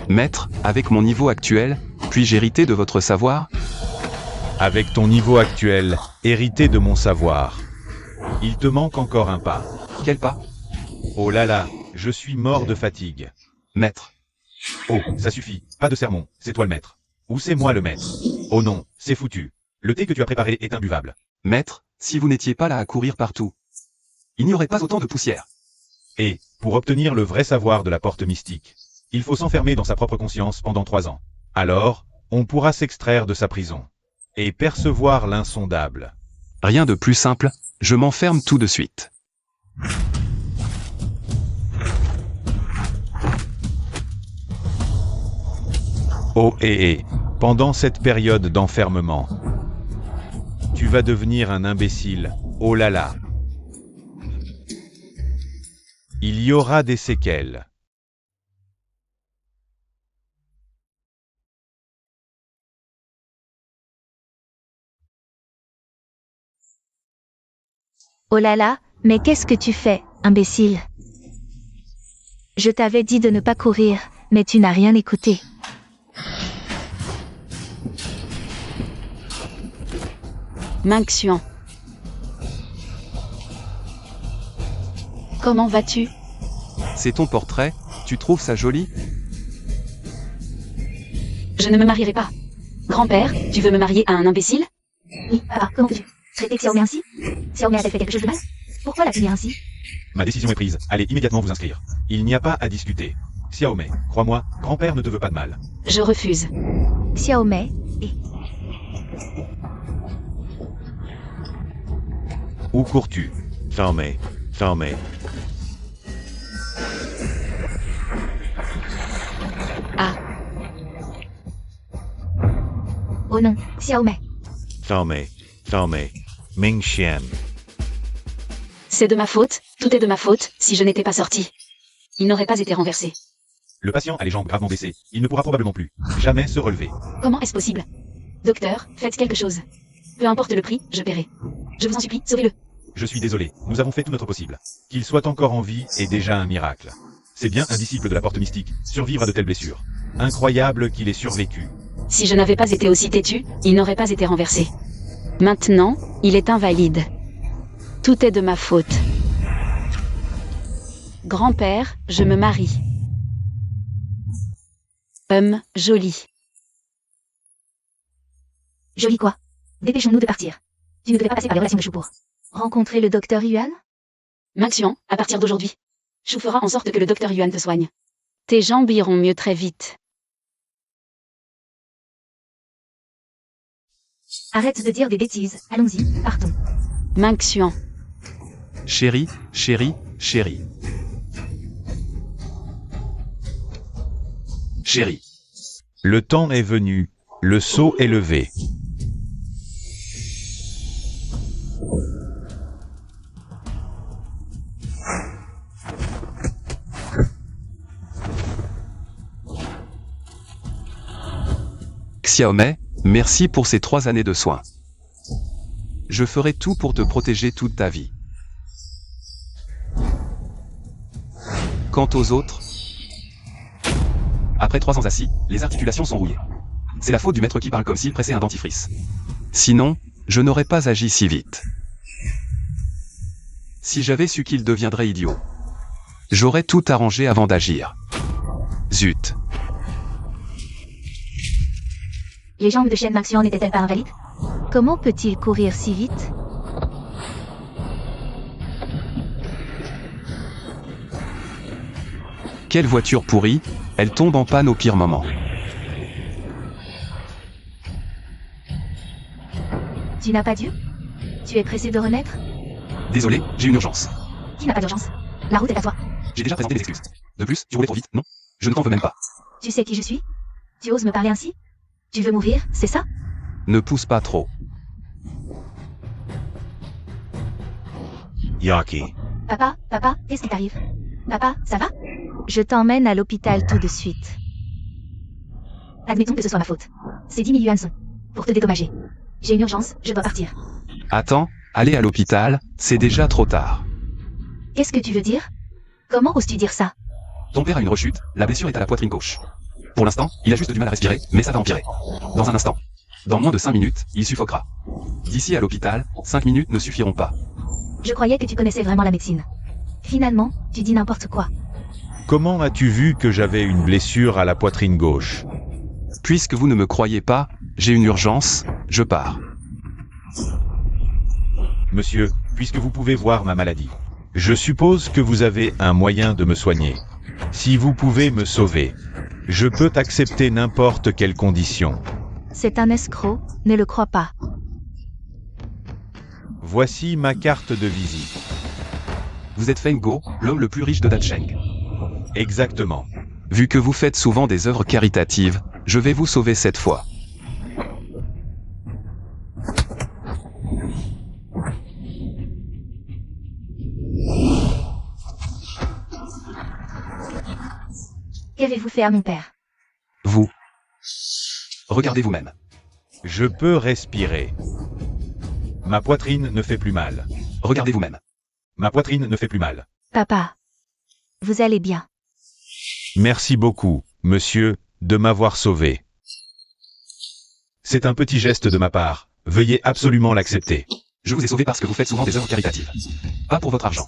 Maître, avec mon niveau actuel, puis-je hériter de votre savoir? Avec ton niveau actuel, hérité de mon savoir. Il te manque encore un pas. Quel pas? Oh là là, je suis mort de fatigue. Maître. Oh, ça suffit, pas de sermon, c'est toi le maître. Ou c'est moi le maître. Oh non, c'est foutu. Le thé que tu as préparé est imbuvable. Maître, si vous n'étiez pas là à courir partout, il n'y aurait pas autant de poussière. Et, pour obtenir le vrai savoir de la porte mystique, il faut s'enfermer dans sa propre conscience pendant 3 ans. Alors, on pourra s'extraire de sa prison. Et percevoir l'insondable. Rien de plus simple, je m'enferme tout de suite. Oh pendant cette période d'enfermement, tu vas devenir un imbécile, oh là là. Il y aura des séquelles. Oh là là, mais qu'est-ce que tu fais, imbécile? Je t'avais dit de ne pas courir, mais tu n'as rien écouté. Minxian. Comment vas-tu? C'est ton portrait, tu trouves ça joli? Je ne me marierai pas. Grand-père, tu veux me marier à un imbécile? Oui, papa, comment peux-tu traiter Xiaomei ainsi? Xiaomei a-t-elle fait quelque chose de mal? Pourquoi la punir ainsi? Ma décision est prise, allez immédiatement vous inscrire. Il n'y a pas à discuter. Xiaomei, crois-moi, grand-père ne te veut pas de mal. Je refuse. Xiaomei et... Où cours-tu? Xiaomei. Ah, Oh non, Xiaomei. Xiaomei. Mingxian. c'est de ma faute, tout est de ma faute, si je n'étais pas sorti. Il n'aurait pas été renversé. Le patient a les jambes gravement baissées. Il ne pourra probablement plus jamais se relever. Comment est-ce possible? Docteur, faites quelque chose. Peu importe le prix, je paierai. Je vous en supplie, sauvez-le. Je suis désolé, nous avons fait tout notre possible. Qu'il soit encore en vie est déjà un miracle. C'est bien un disciple de la porte mystique, survivre à de telles blessures. Incroyable qu'il ait survécu. Si je n'avais pas été aussi têtu, il n'aurait pas été renversé. Maintenant, il est invalide. Tout est de ma faute. Grand-père, je me marie. Joli. Joli quoi? Dépêchons-nous de partir. Tu ne devais pas passer par les relations de Chou pour rencontrer le docteur Yuan? Minxian, à partir d'aujourd'hui. Chou fera en sorte que le docteur Yuan te soigne. Tes jambes iront mieux très vite. Arrête de dire des bêtises, allons-y, partons. Minxian. Chérie. Chérie. Le temps est venu, le sceau est levé. Xiaomei, merci pour ces 3 années de soins. Je ferai tout pour te protéger toute ta vie. Quant aux autres, après 3 ans assis, les articulations sont rouillées. C'est la faute du maître qui parle comme s'il pressait un dentifrice. Sinon, je n'aurais pas agi si vite. Si j'avais su qu'il deviendrait idiot, j'aurais tout arrangé avant d'agir. Zut. Les jambes de Shen Minxian n'étaient-elles pas invalides? Comment peut-il courir si vite? Quelle voiture pourrie, elle tombe en panne au pire moment. Tu n'as pas Dieu? Tu es pressé de renaître? Désolé, j'ai une urgence. Qui n'a pas d'urgence? La route est à toi. J'ai déjà présenté mes excuses. De plus, tu roulais trop vite, non? Je ne t'en veux même pas. Tu sais qui je suis? Tu oses me parler ainsi? Tu veux mourir, c'est ça? Ne pousse pas trop. Yaki. Papa, qu'est-ce qui t'arrive? Papa, ça va? Je t'emmène à l'hôpital tout de suite. Admettons que ce soit ma faute. C'est 10 000 yuans pour te dédommager. J'ai une urgence, je dois partir. Attends, aller à l'hôpital, c'est déjà trop tard. Qu'est-ce que tu veux dire? Comment oses-tu dire ça? Ton père a une rechute, la blessure est à la poitrine gauche. Pour l'instant, il a juste du mal à respirer, mais ça va empirer. Dans un instant. Dans moins de 5 minutes, il suffoquera. D'ici à l'hôpital, 5 minutes ne suffiront pas. Je croyais que tu connaissais vraiment la médecine. Finalement, tu dis n'importe quoi. Comment as-tu vu que j'avais une blessure à la poitrine gauche? Puisque vous ne me croyez pas, j'ai une urgence, je pars. Monsieur, puisque vous pouvez voir ma maladie, je suppose que vous avez un moyen de me soigner. Si vous pouvez me sauver, je peux accepter n'importe quelle condition. C'est un escroc, ne le crois pas. Voici ma carte de visite. Vous êtes Feng Go, l'homme le plus riche de Dacheng. Exactement. Vu que vous faites souvent des œuvres caritatives, je vais vous sauver cette fois. Qu'avez-vous fait à mon père? Vous. Regardez vous-même. Je peux respirer. Ma poitrine ne fait plus mal. Regardez vous-même. Ma poitrine ne fait plus mal. Papa. Vous allez bien. Merci beaucoup, monsieur, de m'avoir sauvé. C'est un petit geste de ma part. Veuillez absolument l'accepter. Je vous ai sauvé parce que vous faites souvent des œuvres caritatives. Pas pour votre argent.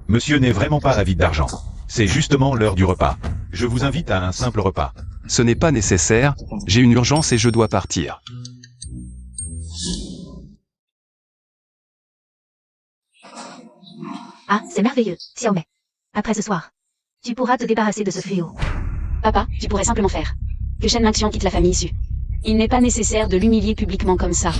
Monsieur n'est vraiment pas avide d'argent. C'est justement l'heure du repas. Je vous invite à un simple repas. Ce n'est pas nécessaire, j'ai une urgence et je dois partir. Ah, c'est merveilleux, Xiaomei. Après ce soir, tu pourras te débarrasser de ce fléau. Papa, tu pourrais simplement faire que Shen Mengxian quitte la famille issue. Il n'est pas nécessaire de l'humilier publiquement comme ça.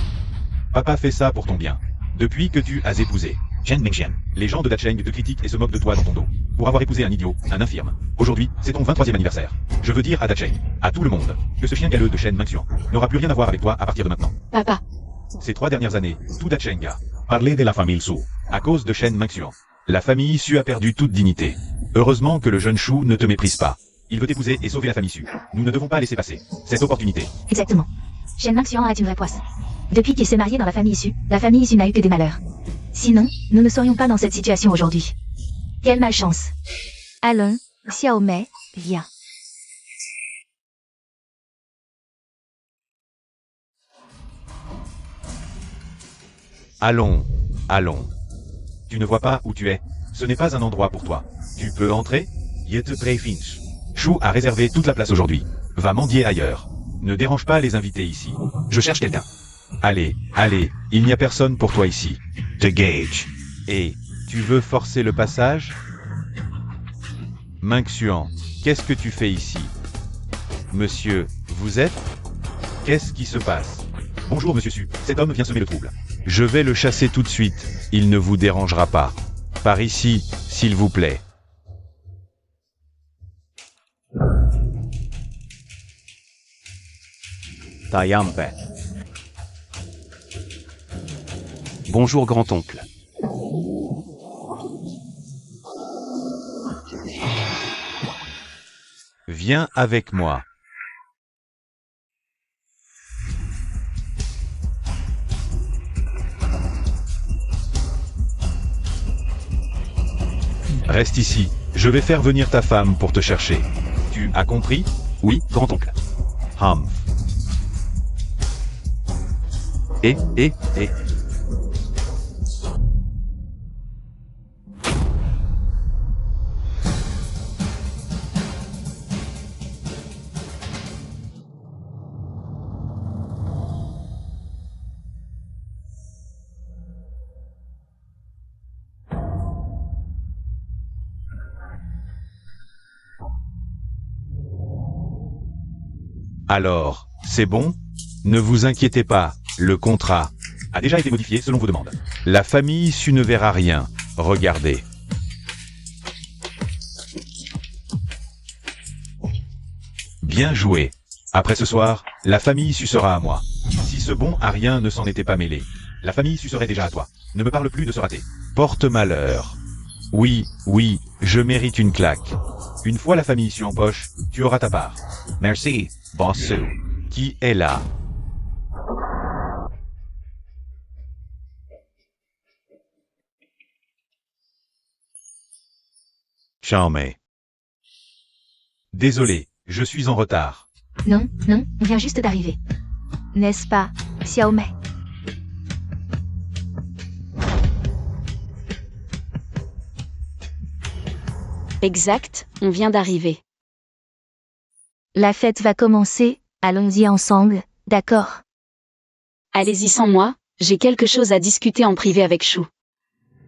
Papa fait ça pour ton bien. Depuis que tu as épousé Shen Mengxian, les gens de Dacheng te critiquent et se moquent de toi dans ton dos. Pour avoir épousé un idiot, un infirme. Aujourd'hui, c'est ton 23e anniversaire. Je veux dire à Dacheng, à tout le monde, que ce chien galeux de Shen Mengxian n'aura plus rien à voir avec toi à partir de maintenant. Papa, Ces 3 dernières années, tout Dacheng a parlé de la famille Su. À cause de Shen Mengxian, la famille Su a perdu toute dignité. Heureusement que le jeune Shu ne te méprise pas. Il veut t'épouser et sauver la famille Su. Nous ne devons pas laisser passer cette opportunité. Exactement. Shen Mengxian est une vraie poisse. Depuis qu'il s'est marié dans la famille issue n'a eu que des malheurs. Sinon, nous ne serions pas dans cette situation aujourd'hui. Quelle malchance. Allons, Xiaomei, viens. Allons, allons. Tu ne vois pas où tu es. Ce n'est pas un endroit pour toi. Tu peux entrer? Yete Finch. Shu a réservé toute la place aujourd'hui. Va mendier ailleurs. Ne dérange pas les invités ici. Je cherche quelqu'un. Allez, allez, il n'y a personne pour toi ici. Te gage. Et, tu veux forcer le passage? Mengxian, qu'est-ce que tu fais ici? Monsieur, vous êtes? Qu'est-ce qui se passe? Bonjour monsieur Su, cet homme vient semer le trouble. Je vais le chasser tout de suite, il ne vous dérangera pas. Par ici, s'il vous plaît. Tayampe. Bonjour grand-oncle. Viens avec moi. Reste ici, je vais faire venir ta femme pour te chercher. Tu as compris? Oui, grand-oncle. Humph. Et. Alors, c'est bon? Ne vous inquiétez pas, le contrat A déjà été modifié selon vos demandes. La famille Su ne verra rien. Regardez. Bien joué. Après ce soir, la famille Su sera à moi. Si ce bon à rien ne s'en était pas mêlé, la famille Su serait déjà à toi. Ne me parle plus de ce raté. Porte malheur. Oui, oui, je mérite une claque. Une fois la famille Su en poche, tu auras ta part. Merci, boss Su. Qui est là? Xiaomei. Désolé, Je suis en retard. Non, non, on vient juste d'arriver. N'est-ce pas, Xiaomei? Exact, on vient d'arriver. La fête va commencer, allons-y ensemble, d'accord? Allez-y sans moi, j'ai quelque chose à discuter en privé avec Shu.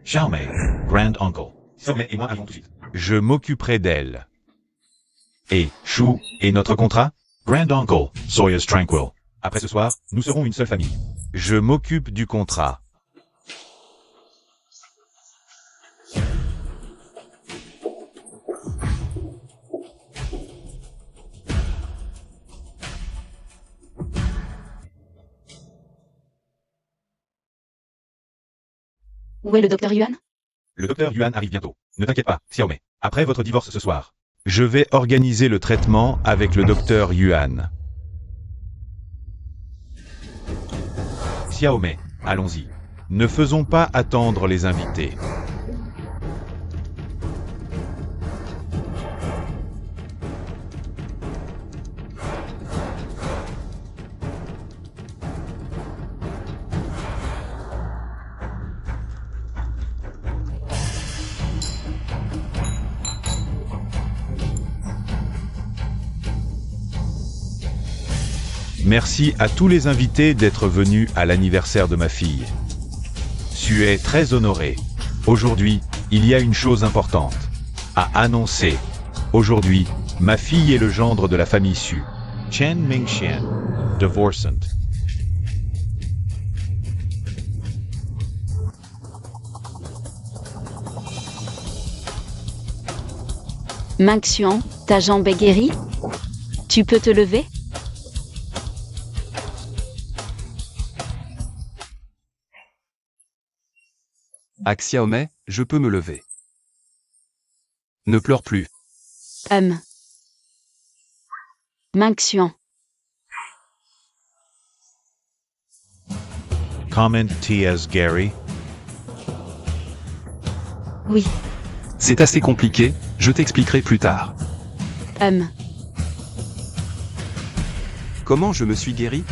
Xiaomei, Grand Uncle. Xiaomei et moi allons tout de suite. Je m'occuperai d'elle. Et, Shu, et notre contrat? Grand Uncle, Sawyer's Tranquil. Après ce soir, nous serons une seule famille. Je m'occupe du contrat. Où est le docteur Yuan? Le docteur Yuan arrive bientôt. Ne t'inquiète pas, Xiaomei. Après votre divorce ce soir. Je vais organiser le traitement avec le docteur Yuan. Xiaomei, allons-y. Ne faisons pas attendre les invités. Merci à tous les invités d'être venus à l'anniversaire de ma fille. Tu es très honoré. Aujourd'hui, il y a une chose importante à annoncer. Aujourd'hui, ma fille est le gendre de la famille Su. Chen Mingxian, divorcent. Mingxian, ta jambe est guérie? Tu peux te lever? À Xiaomei, je peux me lever. Ne pleure plus. Mingxian, Comment T.S. Gary. Oui, C'est assez compliqué, je t'expliquerai plus tard. Comment je me suis guéri?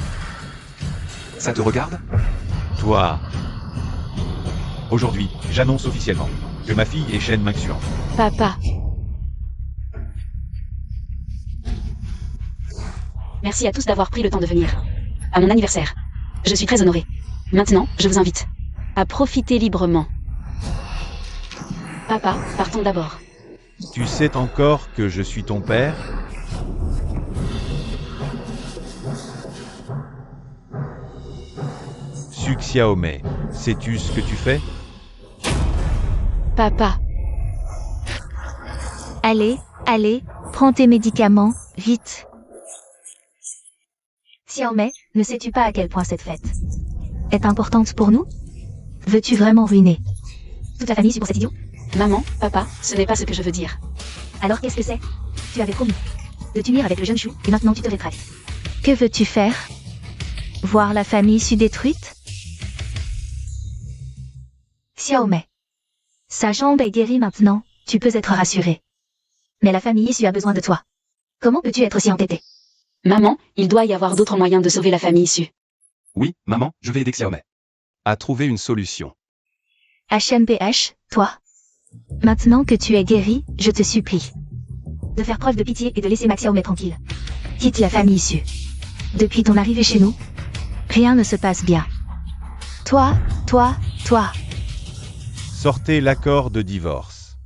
Ça te regarde? Toi. Aujourd'hui, j'annonce officiellement que ma fille est Shen Mingxian. Papa. Merci à tous d'avoir pris le temps de venir. À mon anniversaire. Je suis très honorée. Maintenant, je vous invite à profiter librement. Papa, partons d'abord. Tu sais encore que je suis ton père? Su Xiaomei, sais-tu ce que tu fais? Papa. allez, allez, prends tes médicaments, vite. Xiaomei, ne sais-tu pas à quel point cette fête est importante pour nous? Veux-tu vraiment ruiner toute la famille pour cet idiot? Maman, papa, ce n'est pas ce que je veux dire. Alors qu'est-ce que c'est? Tu avais promis de t'unir avec le jeune Shu, et maintenant tu te rétractes. Que veux-tu faire? Voir la famille Su détruite? Xiaomei, sa jambe est guérie maintenant, tu peux être rassurée. Mais la famille Su a besoin de toi. Comment peux-tu être si entêté? Maman, il doit y avoir d'autres moyens de sauver la famille issue. Oui, maman, je vais aider Xiaomei à trouver une solution. HMPH, toi. Maintenant que tu es guéri, je te supplie de faire preuve de pitié et de laisser ma Xiaomei tranquille. Quitte la famille issue. Depuis ton arrivée chez nous, rien ne se passe bien. Toi. Sortez l'accord de divorce.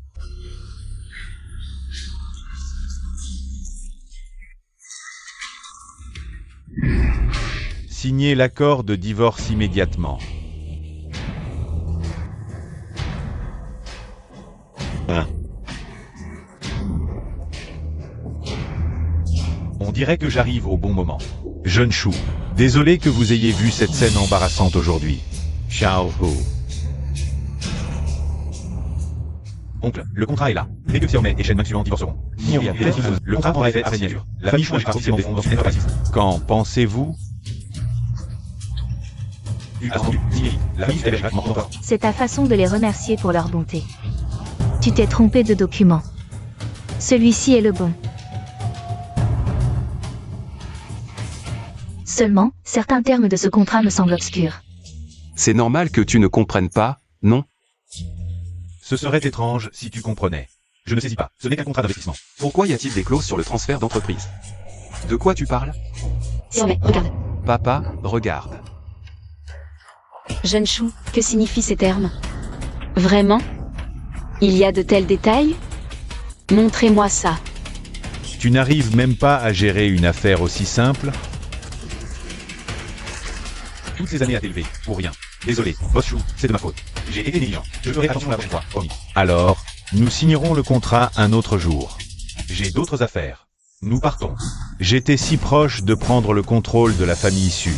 Signez l'accord de divorce immédiatement. On dirait que j'arrive au bon moment. Jeune Shu, désolé que vous ayez vu cette scène embarrassante aujourd'hui. Xiao Hu. Oncle, le contrat est là. Dès que Xiaomei et Shen Mingxian divorceront. Le contrat prendra effet après signature. La famille choisira officiellement des fonds dans une lettre raciste. Quand pensez-vous? La famille hébergera maintenant. C'est ta façon de les remercier pour leur bonté. Tu t'es trompé de document. Celui-ci est le bon. Seulement, certains termes de ce contrat me semblent obscurs. C'est normal que tu ne comprennes pas, non? Ce serait étrange si tu comprenais. Je ne saisis pas, ce n'est qu'un contrat d'investissement. Pourquoi y a-t-il des clauses sur le transfert d'entreprise? De quoi tu parles? Xiaomei, regarde. Papa, regarde. Jeune chou, que signifient ces termes? Vraiment? Il y a de tels détails? Montrez-moi ça. Tu n'arrives même pas à gérer une affaire aussi simple? Toutes ces années à t'élever, pour rien. Désolé, boss chou, c'est de ma faute. J'ai été négligent. Je ferai attention la prochaine fois, promis. Alors, nous signerons le contrat un autre jour. J'ai d'autres affaires. Nous partons. J'étais si proche de prendre le contrôle de la famille Su.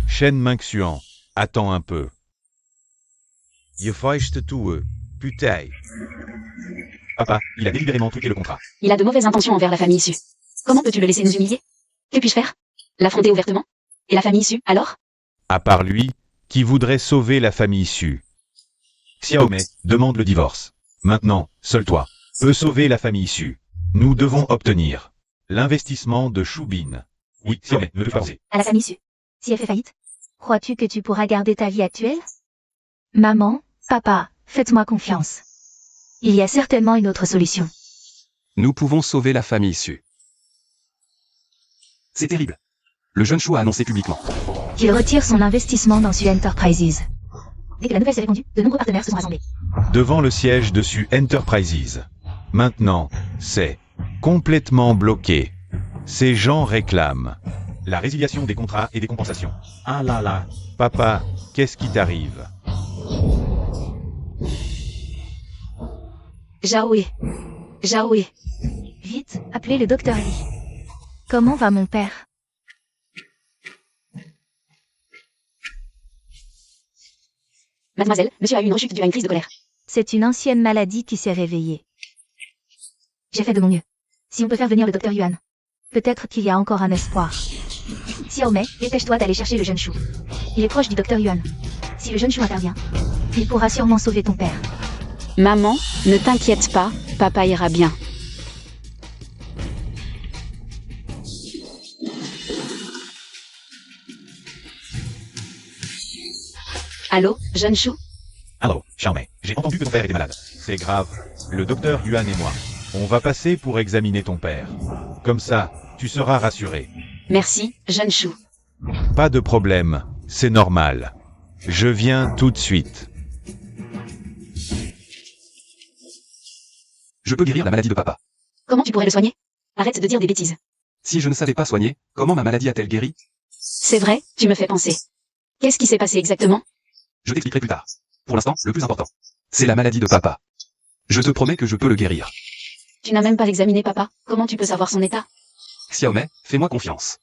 Shen Mingxuan, attends un peu. Je feiste tout, putain. Papa, il a délibérément truqué le contrat. Il a de mauvaises intentions envers la famille issue. Comment peux-tu le laisser nous humilier? Que puis-je faire? L'affronter ouvertement? Et la famille issue, alors? À part lui, qui voudrait sauver la famille Su. Xiaomei demande le divorce. Maintenant, seul toi peux sauver la famille Su. Nous devons obtenir l'investissement de Shu Bin. Oui, Xiaomei, ne te pas oser. À la famille Su. Si elle fait faillite, crois-tu que tu pourras garder ta vie actuelle? Maman, papa, faites-moi confiance. Il y a certainement une autre solution. Nous pouvons sauver la famille Su. C'est terrible. Le jeune chou a annoncé publiquement. Qu'il retire son investissement dans Su Enterprises. Dès que la nouvelle s'est répandue, de nombreux partenaires se sont rassemblés. Devant le siège de Su Enterprises. Maintenant, c'est complètement bloqué. Ces gens réclament la résiliation des contrats et des compensations. Ah là là. Papa, qu'est-ce qui t'arrive? Jaoué. Jaoué. Vite, appelez le docteur Lee. Comment va mon père? Mademoiselle, monsieur a eu une rechute due à une crise de colère. C'est une ancienne maladie qui s'est réveillée. J'ai fait de mon mieux. Si on peut faire venir le docteur Yuan. Peut-être qu'il y a encore un espoir. Xiaomei, dépêche-toi d'aller chercher le jeune chou. Il est proche du docteur Yuan. Si le jeune chou intervient, il pourra sûrement sauver ton père. Maman, ne t'inquiète pas, papa ira bien. Allô, jeune chou? Allô, Xiaomei, j'ai entendu que ton père était malade. C'est grave. Le docteur Yuan et moi, on va passer pour examiner ton père. Comme ça, tu seras rassuré. Merci, jeune chou. Pas de problème, c'est normal. Je viens tout de suite. Je peux guérir la maladie de papa. Comment tu pourrais le soigner? Arrête de dire des bêtises. Si je ne savais pas soigner, comment ma maladie a-t-elle guéri? C'est vrai, tu me fais penser. Qu'est-ce qui s'est passé exactement? Je t'expliquerai plus tard. Pour l'instant, le plus important, c'est la maladie de papa. Je te promets que je peux le guérir. Tu n'as même pas examiné papa. Comment tu peux savoir son état? Xiaomei, fais-moi confiance.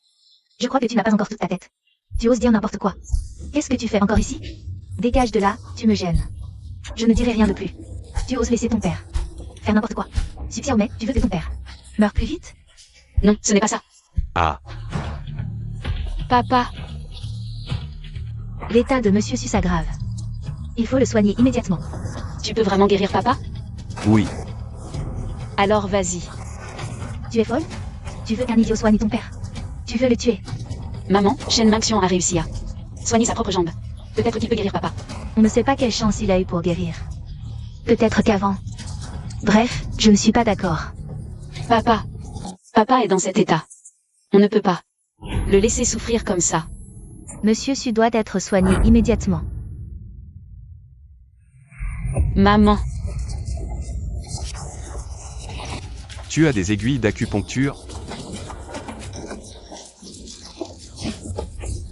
Je crois que tu n'as pas encore toute ta tête. Tu oses dire n'importe quoi. Qu'est-ce que tu fais encore ici? Dégage de là, tu me gênes. Je ne dirai rien de plus. Tu oses laisser ton père faire n'importe quoi. Si Xiaomei, tu veux que ton père meure plus vite? Non, ce n'est pas ça. Ah, Papa, L'état de Monsieur Su s'aggrave. Il faut le soigner immédiatement. tu peux vraiment guérir papa? Oui. Alors vas-y. Tu es folle? Tu veux qu'un idiot soigne ton père? Tu veux le tuer? Maman, Shen Mingxian a réussi à soigner sa propre jambe. Peut-être qu'il peut guérir papa. On ne sait pas quelle chance il a eu pour guérir. Peut-être qu'avant. Bref, je ne suis pas d'accord. Papa. Papa est dans cet état. On ne peut pas le laisser souffrir comme ça. Monsieur Su doit être soigné immédiatement. Maman. Tu as des aiguilles d'acupuncture?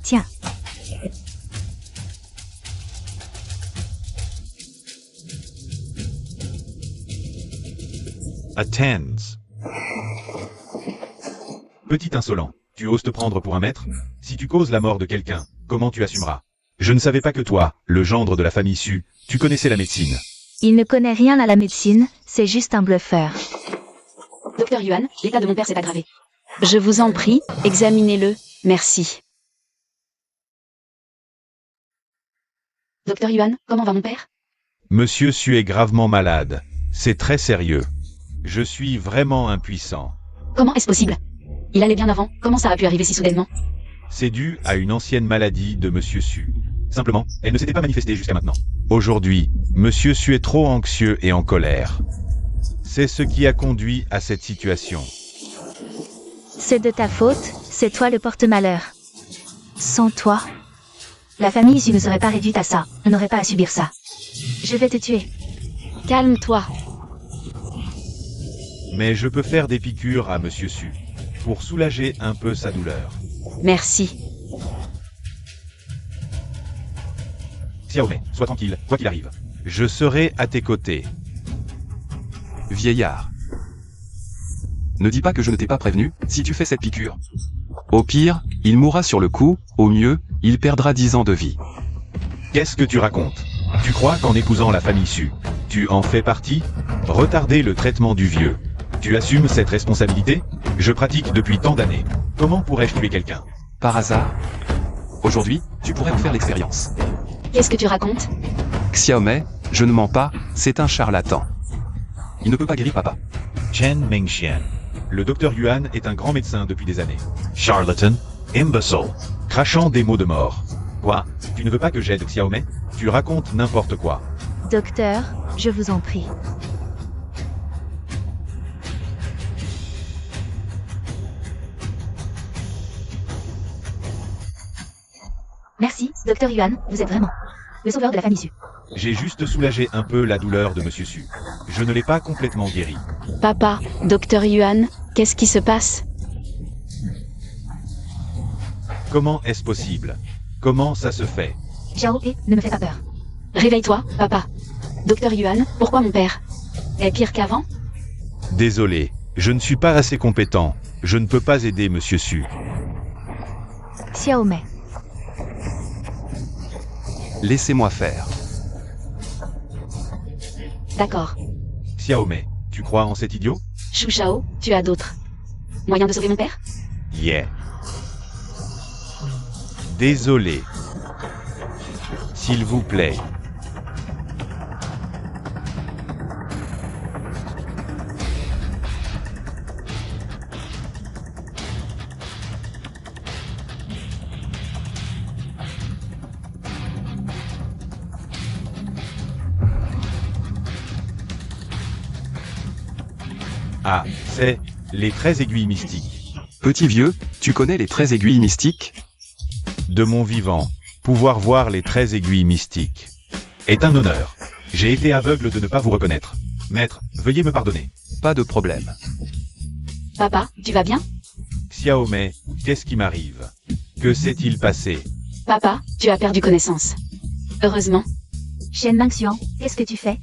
Tiens, attends. Petit insolent, tu oses te prendre pour un maître? Si tu causes la mort de quelqu'un, comment tu assumeras? Je ne savais pas que toi, le gendre de la famille Su, tu connaissais la médecine. il ne connaît rien à la médecine, c'est juste un bluffeur. Docteur Yuan, l'état de mon père s'est aggravé. Je vous en prie, examinez-le, merci. Docteur Yuan, comment va mon père? Monsieur Su est gravement malade. C'est très sérieux. Je suis vraiment impuissant. Comment est-ce possible? Il allait bien avant, comment ça a pu arriver si soudainement? C'est dû à une ancienne maladie de Monsieur Su. Simplement, elle ne s'était pas manifestée jusqu'à maintenant. Aujourd'hui, Monsieur Su est trop anxieux et en colère. C'est ce qui a conduit à cette situation. C'est de ta faute, c'est toi le porte-malheur. Sans toi, la famille Su ne serait pas réduite à ça, on n'aurait pas à subir ça. Je vais te tuer. Calme-toi. Mais je peux faire des piqûres à Monsieur Su, pour soulager un peu sa douleur. Merci. Xiaomei, sois tranquille, quoi qu'il arrive. Je serai à tes côtés. Vieillard. Ne dis pas que je ne t'ai pas prévenu, si tu fais cette piqûre. Au pire, il mourra sur le coup, au mieux, il perdra 10 ans de vie. Qu'est-ce que tu racontes? Tu crois qu'en épousant la famille Su, tu en fais partie? Retarder le traitement du vieux. Tu assumes cette responsabilité? Je pratique depuis tant d'années. Comment pourrais-je tuer quelqu'un? Par hasard. Aujourd'hui, tu pourrais en faire l'expérience. Qu'est-ce que tu racontes? Xiaomei, je ne mens pas, c'est un charlatan. Il ne peut pas guérir papa. Chen Mengxian. Le docteur Yuan est un grand médecin depuis des années. Charlatan, imbécile, crachant des mots de mort. Quoi? Tu ne veux pas que j'aide Xiaomei? Tu racontes n'importe quoi. Docteur, je vous en prie. Merci, Docteur Yuan, vous êtes vraiment le sauveur de la famille Su. J'ai juste soulagé un peu la douleur de Monsieur Su. Je ne l'ai pas complètement guéri. Papa, Docteur Yuan, qu'est-ce qui se passe? Comment est-ce possible? Comment ça se fait? Xiao He, ne me fais pas peur. Réveille-toi, papa. Docteur Yuan, pourquoi mon père est pire qu'avant? Désolé, je ne suis pas assez compétent. Je ne peux pas aider Monsieur Su. Xiaomei. Laissez-moi faire. D'accord. Xiaomei, tu crois en cet idiot? Shu Shao, tu as d'autres moyens de sauver mon père? Yeah. Désolé. S'il vous plaît. Ah, c'est les 13 aiguilles mystiques. Petit vieux, tu connais les 13 aiguilles mystiques? De mon vivant, pouvoir voir les 13 aiguilles mystiques est un honneur. J'ai été aveugle de ne pas vous reconnaître. Maître, veuillez me pardonner. Pas de problème. Papa, tu vas bien? Xiaomei, qu'est-ce qui m'arrive? Que s'est-il passé? Papa, tu as perdu connaissance. Heureusement. Shen Mengxian, qu'est-ce que tu fais?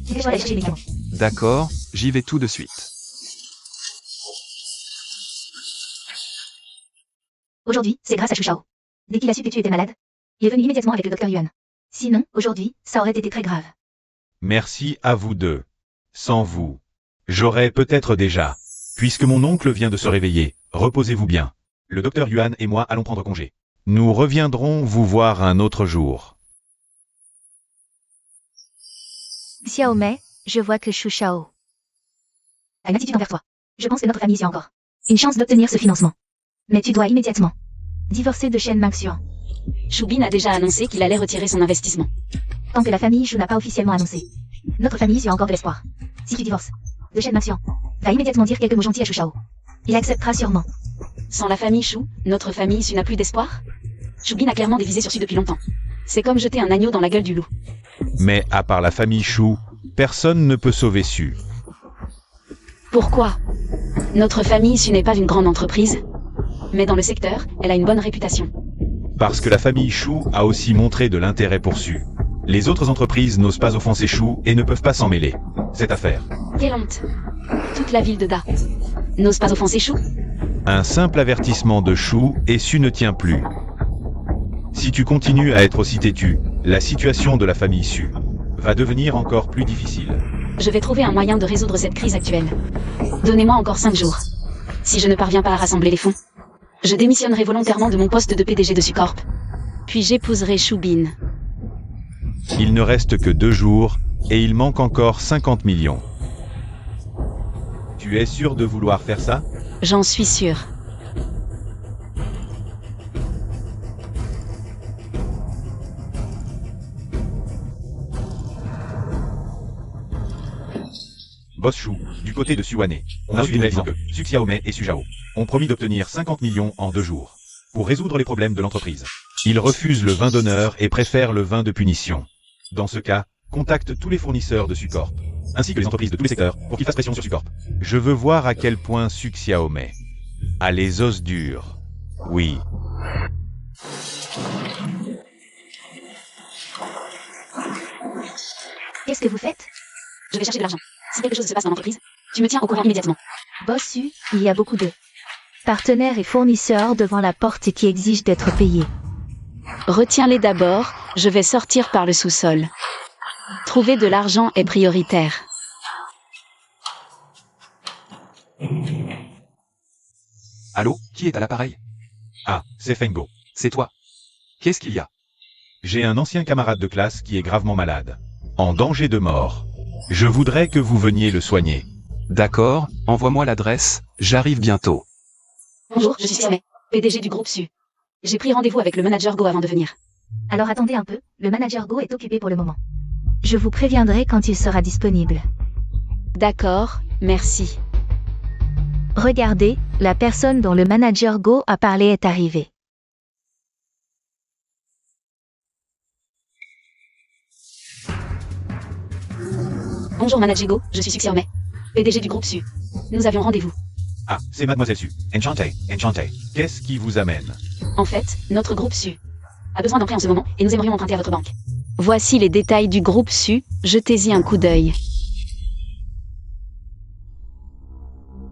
Dépêche-toi d'aller chercher les médicaments. D'accord, j'y vais tout de suite. Aujourd'hui, c'est grâce à Shu Shao. Dès qu'il a su que tu étais malade, il est venu immédiatement avec le docteur Yuan. Sinon, aujourd'hui, ça aurait été très grave. Merci à vous deux. Sans vous, j'aurais peut-être déjà. Puisque mon oncle vient de se réveiller, reposez-vous bien. Le docteur Yuan et moi allons prendre congé. Nous reviendrons vous voir un autre jour. Xiaomei, je vois que Shu Shao a une attitude envers toi. Je pense que notre famille y a encore une chance d'obtenir ce financement. Mais tu dois immédiatement divorcer de Shen Mengxian. Shubin a déjà annoncé qu'il allait retirer son investissement. Tant que la famille Shu n'a pas officiellement annoncé, notre famille y a encore de l'espoir. Si tu divorces de Shen Mengxian, va immédiatement dire quelques mots gentils à Shu Shao. Il acceptera sûrement. Sans la famille Shu, notre famille Su n'a plus d'espoir? Shubin a clairement dévisé sur Su depuis longtemps. C'est comme jeter un agneau dans la gueule du loup. Mais à part la famille Shu, personne ne peut sauver Su. Pourquoi? Notre famille Su n'est pas une grande entreprise, mais dans le secteur, elle a une bonne réputation. Parce que la famille Shu a aussi montré de l'intérêt pour Su. Les autres entreprises n'osent pas offenser Shu et ne peuvent pas s'en mêler. Cette affaire. Quelle honte! Toute la ville de Da n'ose pas offenser Shu? Un simple avertissement de Shu et Su ne tient plus. Si tu continues à être aussi têtu, la situation de la famille Su va devenir encore plus difficile. Je vais trouver un moyen de résoudre cette crise actuelle. Donnez-moi encore 5 jours. Si je ne parviens pas à rassembler les fonds, je démissionnerai volontairement de mon poste de PDG de Sucorp. Puis j'épouserai Shubin. Il ne reste que 2 jours Et il manque encore 50 millions. Tu es sûr de vouloir faire ça? J'en suis sûr. Boss Chou, du côté de Suwane, on a reçu des mails que Su Xiaomei et Su Zhao ont promis d'obtenir 50 millions en 2 jours pour résoudre les problèmes de l'entreprise. Ils refusent le vin d'honneur et préfèrent le vin de punition. Dans ce cas, contacte tous les fournisseurs de Sucorp, ainsi que les entreprises de tous les secteurs, pour qu'ils fassent pression sur Sucorp. Je veux voir à quel point Su Xiaomei a les os durs. Oui. Qu'est-ce que vous faites? Je vais chercher de l'argent. Si quelque chose se passe dans l'entreprise, tu me tiens au courant immédiatement. Bossu, il y a beaucoup de partenaires et fournisseurs devant la porte qui exigent d'être payés. Retiens-les d'abord, je vais sortir par le sous-sol. Trouver de l'argent est prioritaire. Allô, qui est à l'appareil? Ah, c'est Fengo. C'est toi. Qu'est-ce qu'il y a? J'ai un ancien camarade de classe qui est gravement malade. En danger de mort. Je voudrais que vous veniez le soigner. D'accord, envoie-moi l'adresse, j'arrive bientôt. Bonjour, je suis Xiaomei, PDG du groupe Su. J'ai pris rendez-vous avec le manager Go avant de venir. Alors attendez un peu, le manager Go est occupé pour le moment. Je vous préviendrai quand il sera disponible. D'accord, merci. Regardez, la personne dont le manager Go a parlé est arrivée. Bonjour manager Go, je suis Su Xiaomei, PDG du groupe Su. Nous avions rendez-vous. Ah, c'est Mademoiselle Su. Enchanté, enchanté. Qu'est-ce qui vous amène? En fait, notre groupe Su a besoin d'emprunt en ce moment et nous aimerions emprunter à votre banque. Voici les détails du groupe Su, jetez-y un coup d'œil.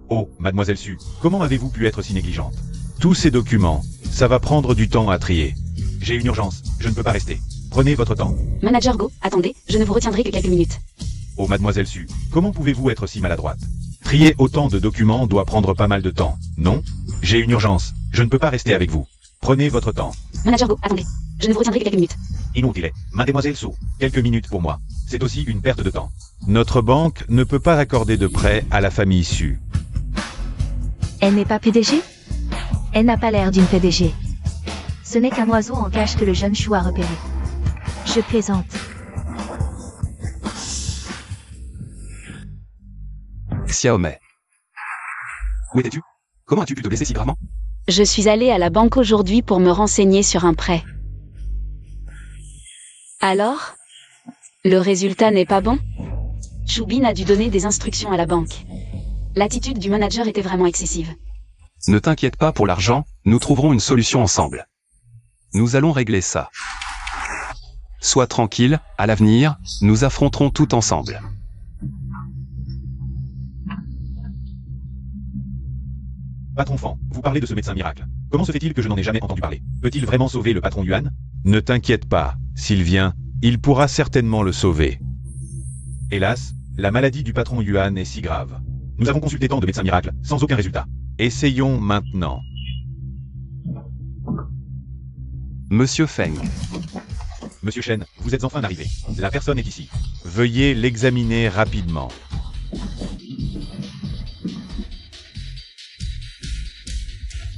Oh, Mademoiselle Su, comment avez-vous pu être si négligente? Tous ces documents, ça va prendre du temps à trier. J'ai une urgence, je ne peux pas rester. Prenez votre temps. Manager Go, attendez, je ne vous retiendrai que quelques minutes. Oh, Mademoiselle Su, comment pouvez-vous être si maladroite? Trier autant de documents doit prendre pas mal de temps, non? J'ai une urgence, je ne peux pas rester avec vous. Prenez votre temps. Manager Go, attendez, je ne vous retiendrai que quelques minutes. Inutile. Mademoiselle Su, quelques minutes pour moi. C'est aussi une perte de temps. Notre banque ne peut pas accorder de prêt à la famille Su. Elle n'est pas PDG? Elle n'a pas l'air d'une PDG. Ce n'est qu'un oiseau en cage que le jeune Chou a repéré. Je plaisante. Xiaomei. Où étais-tu? Comment as-tu pu te blesser si gravement? Je suis allé à la banque aujourd'hui pour me renseigner sur un prêt. Alors? Le résultat n'est pas bon? Choubin a dû donner des instructions à la banque. L'attitude du manager était vraiment excessive. Ne t'inquiète pas pour l'argent, nous trouverons une solution ensemble. Nous allons régler ça. Sois tranquille, à l'avenir, nous affronterons tout ensemble. Patron Fan, vous parlez de ce médecin miracle. Comment se fait-il que je n'en ai jamais entendu parler? Peut-il vraiment sauver le patron Yuan? Ne t'inquiète pas, s'il vient, il pourra certainement le sauver. Hélas, la maladie du patron Yuan est si grave. Nous avons consulté tant de médecins miracles, sans aucun résultat. Essayons maintenant. Monsieur Feng. Monsieur Shen, vous êtes enfin arrivé. La personne est ici. Veuillez l'examiner rapidement.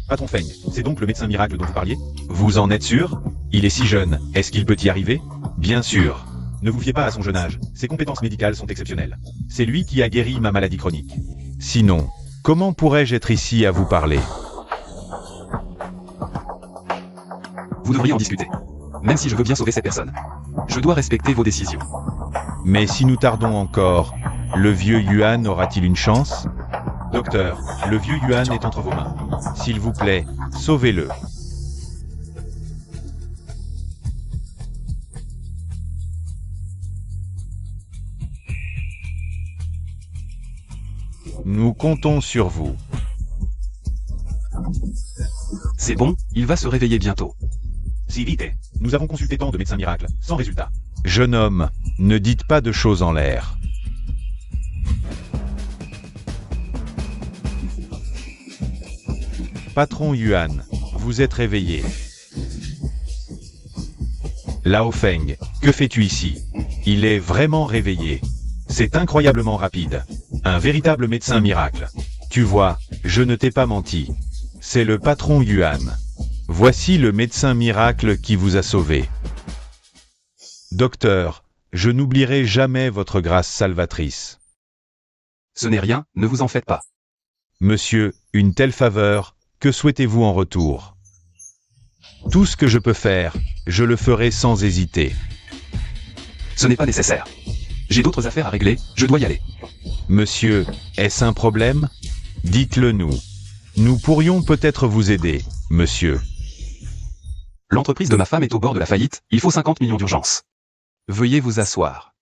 Patron Feng, c'est donc le médecin miracle dont vous parliez? Vous en êtes sûr? Il est si jeune, est-ce qu'il peut y arriver? Bien sûr. Ne vous fiez pas à son jeune âge, ses compétences médicales sont exceptionnelles. C'est lui qui a guéri ma maladie chronique. Sinon, comment pourrais-je être ici à vous parler? Vous devriez en discuter. Même si je veux bien sauver cette personne. Je dois respecter vos décisions. Mais si nous tardons encore, le vieux Yuan aura-t-il une chance? Docteur, le vieux Yuan est entre vos mains. S'il vous plaît, sauvez-le. Nous comptons sur vous. C'est bon, il va se réveiller bientôt. Si vite. Nous avons consulté tant de médecins miracles, sans résultat. Jeune homme, ne dites pas de choses en l'air. Patron Yuan, vous êtes réveillé. Lao Feng, que fais-tu ici? Il est vraiment réveillé. C'est incroyablement rapide. Un véritable médecin miracle. Tu vois, je ne t'ai pas menti. C'est le patron Yuan. Voici le médecin miracle qui vous a sauvé. Docteur, je n'oublierai jamais votre grâce salvatrice. Ce n'est rien, ne vous en faites pas. Monsieur, une telle faveur, que souhaitez-vous en retour? Tout ce que je peux faire, je le ferai sans hésiter. Ce n'est pas nécessaire. J'ai d'autres affaires à régler, je dois y aller. Monsieur, est-ce un problème? Dites-le nous. Nous pourrions peut-être vous aider, monsieur. L'entreprise de ma femme est au bord de la faillite, il faut 50 millions d'urgence. Veuillez vous asseoir.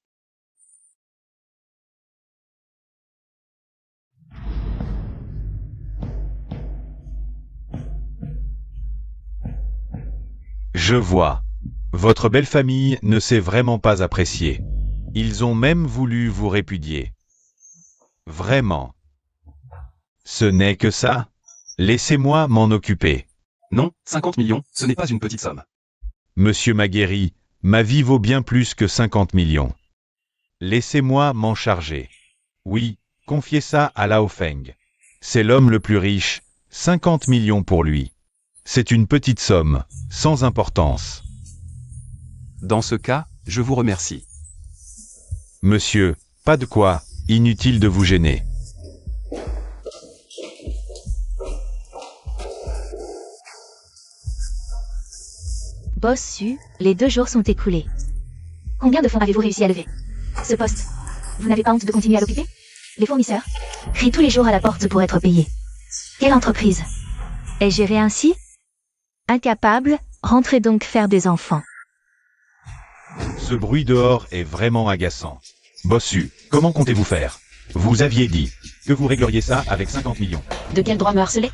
Je vois. Votre belle famille ne s'est vraiment pas appréciée. Ils ont même voulu vous répudier. Vraiment. Ce n'est que ça? Laissez-moi m'en occuper. Non, 50 millions, ce n'est pas une petite somme. Monsieur Magueri, ma vie vaut bien plus que 50 millions. Laissez-moi m'en charger. Oui, confiez ça à Lao Feng. C'est l'homme le plus riche, 50 millions pour lui. C'est une petite somme, sans importance. Dans ce cas, je vous remercie. Monsieur, pas de quoi, inutile de vous gêner. Bossu, les 2 jours sont écoulés. Combien de fonds avez-vous réussi à lever? Ce poste, vous n'avez pas honte de continuer à l'occuper? Les fournisseurs crient tous les jours à la porte pour être payés. Quelle entreprise est gérée ainsi? Incapable, rentrez donc faire des enfants. Ce bruit dehors est vraiment agaçant. Bossu, comment comptez-vous faire? Vous aviez dit que vous régleriez ça avec 50 millions. De quel droit me harceler?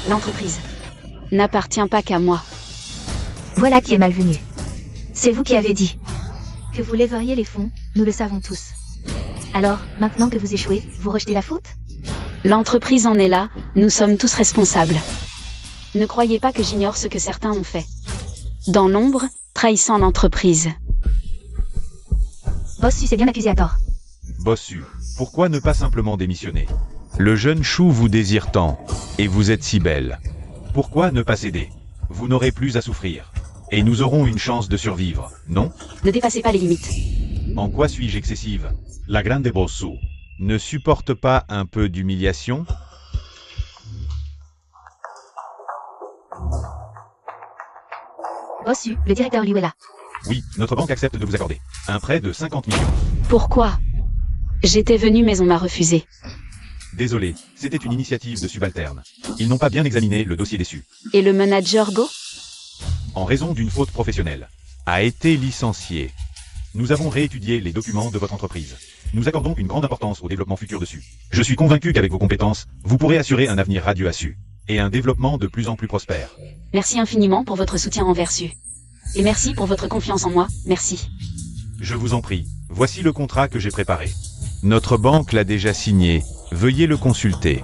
L'entreprise n'appartient pas qu'à moi. Voilà qui est malvenu. C'est vous qui avez dit que vous lèveriez les fonds, nous le savons tous. Alors, maintenant que vous échouez, vous rejetez la faute? L'entreprise en est là, nous sommes tous responsables. Ne croyez pas que j'ignore ce que certains ont fait. Dans l'ombre, trahissant l'entreprise. Bossu s'est bien accusé à tort. Bossu, pourquoi ne pas simplement démissionner? Le jeune chou vous désire tant, et vous êtes si belle. Pourquoi ne pas céder? Vous n'aurez plus à souffrir. Et nous aurons une chance de survivre, non? Ne dépassez pas les limites. En quoi suis-je excessive? La grande Bossu ne supporte pas un peu d'humiliation? Bossu, le directeur Liu est là. Oui, notre banque accepte de vous accorder un prêt de 50 millions. Pourquoi? J'étais venu mais on m'a refusé. Désolé, c'était une initiative de subalterne. Ils n'ont pas bien examiné le dossier déçu. Et le manager Go? En raison d'une faute professionnelle, a été licencié. Nous avons réétudié les documents de votre entreprise. Nous accordons une grande importance au développement futur dessus. Je suis convaincu qu'avec vos compétences, vous pourrez assurer un avenir radieux à Su. Et un développement de plus en plus prospère. Merci infiniment pour votre soutien envers Su. Et merci pour votre confiance en moi, merci. Je vous en prie, voici le contrat que j'ai préparé. Notre banque l'a déjà signé, veuillez le consulter.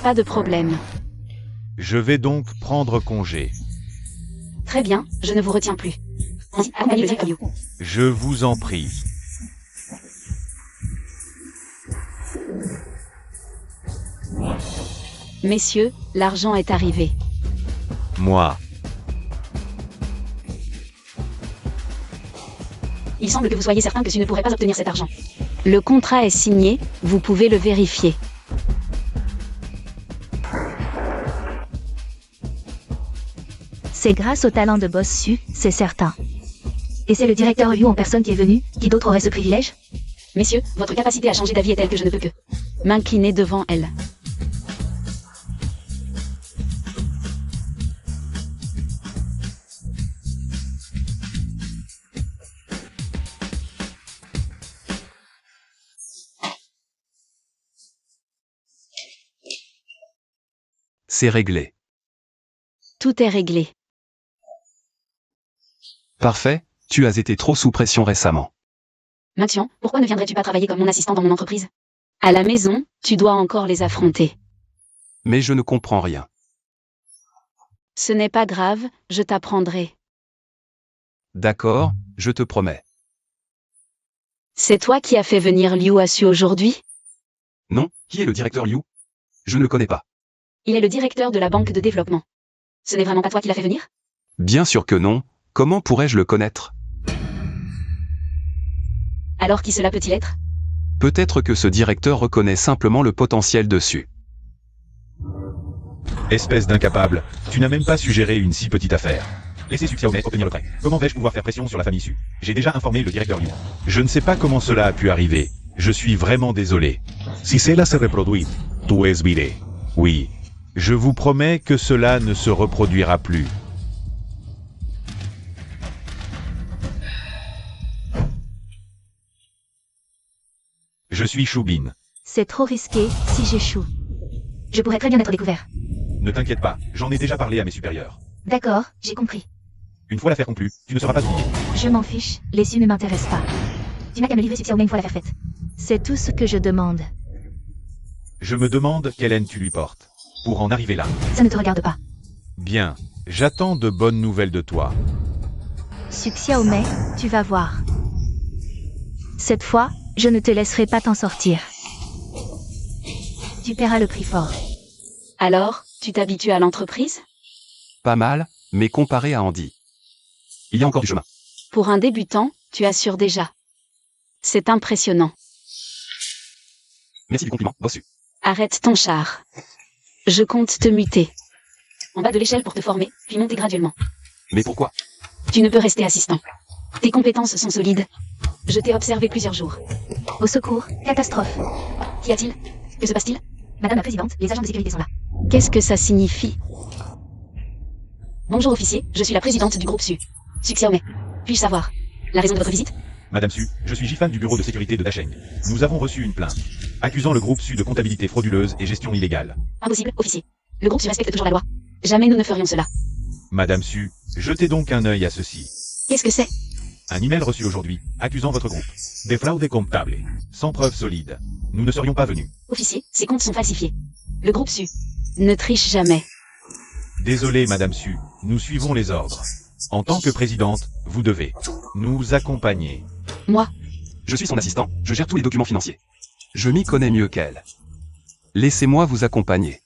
Pas de problème. Je vais donc prendre congé. Très bien, je ne vous retiens plus. Accompagnez le directeur Liu. Je vous en prie. Messieurs, l'argent est arrivé. Moi. Il semble que vous soyez certain que Su ne pourrait pas obtenir cet argent. Le contrat est signé, vous pouvez le vérifier. C'est grâce au talent de Bossu, c'est certain. Et c'est le directeur Liu en personne qui est venu, qui d'autre aurait ce privilège? Messieurs, votre capacité à changer d'avis est telle que je ne peux que m'incliner devant elle. C'est réglé. Tout est réglé. Parfait, tu as été trop sous pression récemment. Maxian, pourquoi ne viendrais-tu pas travailler comme mon assistant dans mon entreprise? À la maison, tu dois encore les affronter. Mais je ne comprends rien. Ce n'est pas grave, je t'apprendrai. D'accord, je te promets. C'est toi qui as fait venir Liu Assu aujourd'hui? Non, qui est le directeur Liu? Je ne le connais pas. Il est le directeur de la banque de développement. Ce n'est vraiment pas toi qui l'as fait venir? Bien sûr que non, comment pourrais-je le connaître? Alors qui cela peut-il être? Peut-être que ce directeur reconnaît simplement le potentiel dessus. Espèce d'incapable, tu n'as même pas suggéré une si petite affaire. Laissez Su Xiaomei obtenir le prêt. Comment vais-je pouvoir faire pression sur la famille Su? J'ai déjà informé le directeur Liu. Je ne sais pas comment cela a pu arriver. Je suis vraiment désolé. Si cela se reproduit, tu es viré. Oui. Je vous promets que cela ne se reproduira plus. Je suis Shubin. C'est trop risqué si j'échoue. Je pourrais très bien être découvert. Ne t'inquiète pas, j'en ai déjà parlé à mes supérieurs. D'accord, j'ai compris. Une fois l'affaire conclue, tu ne seras pas oublié. Je m'en fiche, les Su ne m'intéressent pas. Tu n'as qu'à me livrer Su Xiaomei une fois l'affaire faite. C'est tout ce que je demande. Je me demande quelle haine tu lui portes. Pour en arriver là. Ça ne te regarde pas. Bien, j'attends de bonnes nouvelles de toi. Su Xiaomei, tu vas voir. Cette fois, je ne te laisserai pas t'en sortir. Tu paieras le prix fort. Alors, tu t'habitues à l'entreprise? Pas mal, mais comparé à Andy. Il y a encore du chemin. Pour un débutant, tu assures déjà. C'est impressionnant. Merci du compliment, bossu. Arrête ton char. Je compte te muter. En bas de l'échelle pour te former, puis monter graduellement. Mais pourquoi? Tu ne peux rester assistant. Tes compétences sont solides. Je t'ai observé plusieurs jours. Au secours, catastrophe. Qu'y a-t-il? Que se passe-t-il? Madame la Présidente, les agents de sécurité sont là. Qu'est-ce que ça signifie? Bonjour officier, je suis la présidente du groupe Su. Su Xiaomei. Puis-je savoir la raison de votre visite? Madame Su, je suis Jifan du bureau de sécurité de Dacheng. Nous avons reçu une plainte, accusant le groupe Su de comptabilité frauduleuse et gestion illégale. Impossible, officier. Le groupe Su respecte toujours la loi. Jamais nous ne ferions cela. Madame Su, jetez donc un œil à ceci. Qu'est-ce que c'est? Un email reçu aujourd'hui, accusant votre groupe. Des fraudes comptables. Sans preuves solides. Nous ne serions pas venus. Officier, ces comptes sont falsifiés. Le groupe Su ne triche jamais. Désolé, Madame Su, nous suivons les ordres. En tant que présidente, vous devez nous accompagner. Moi, Je suis son assistant, je gère tous les documents financiers. Je m'y connais mieux qu'elle. Laissez-moi vous accompagner.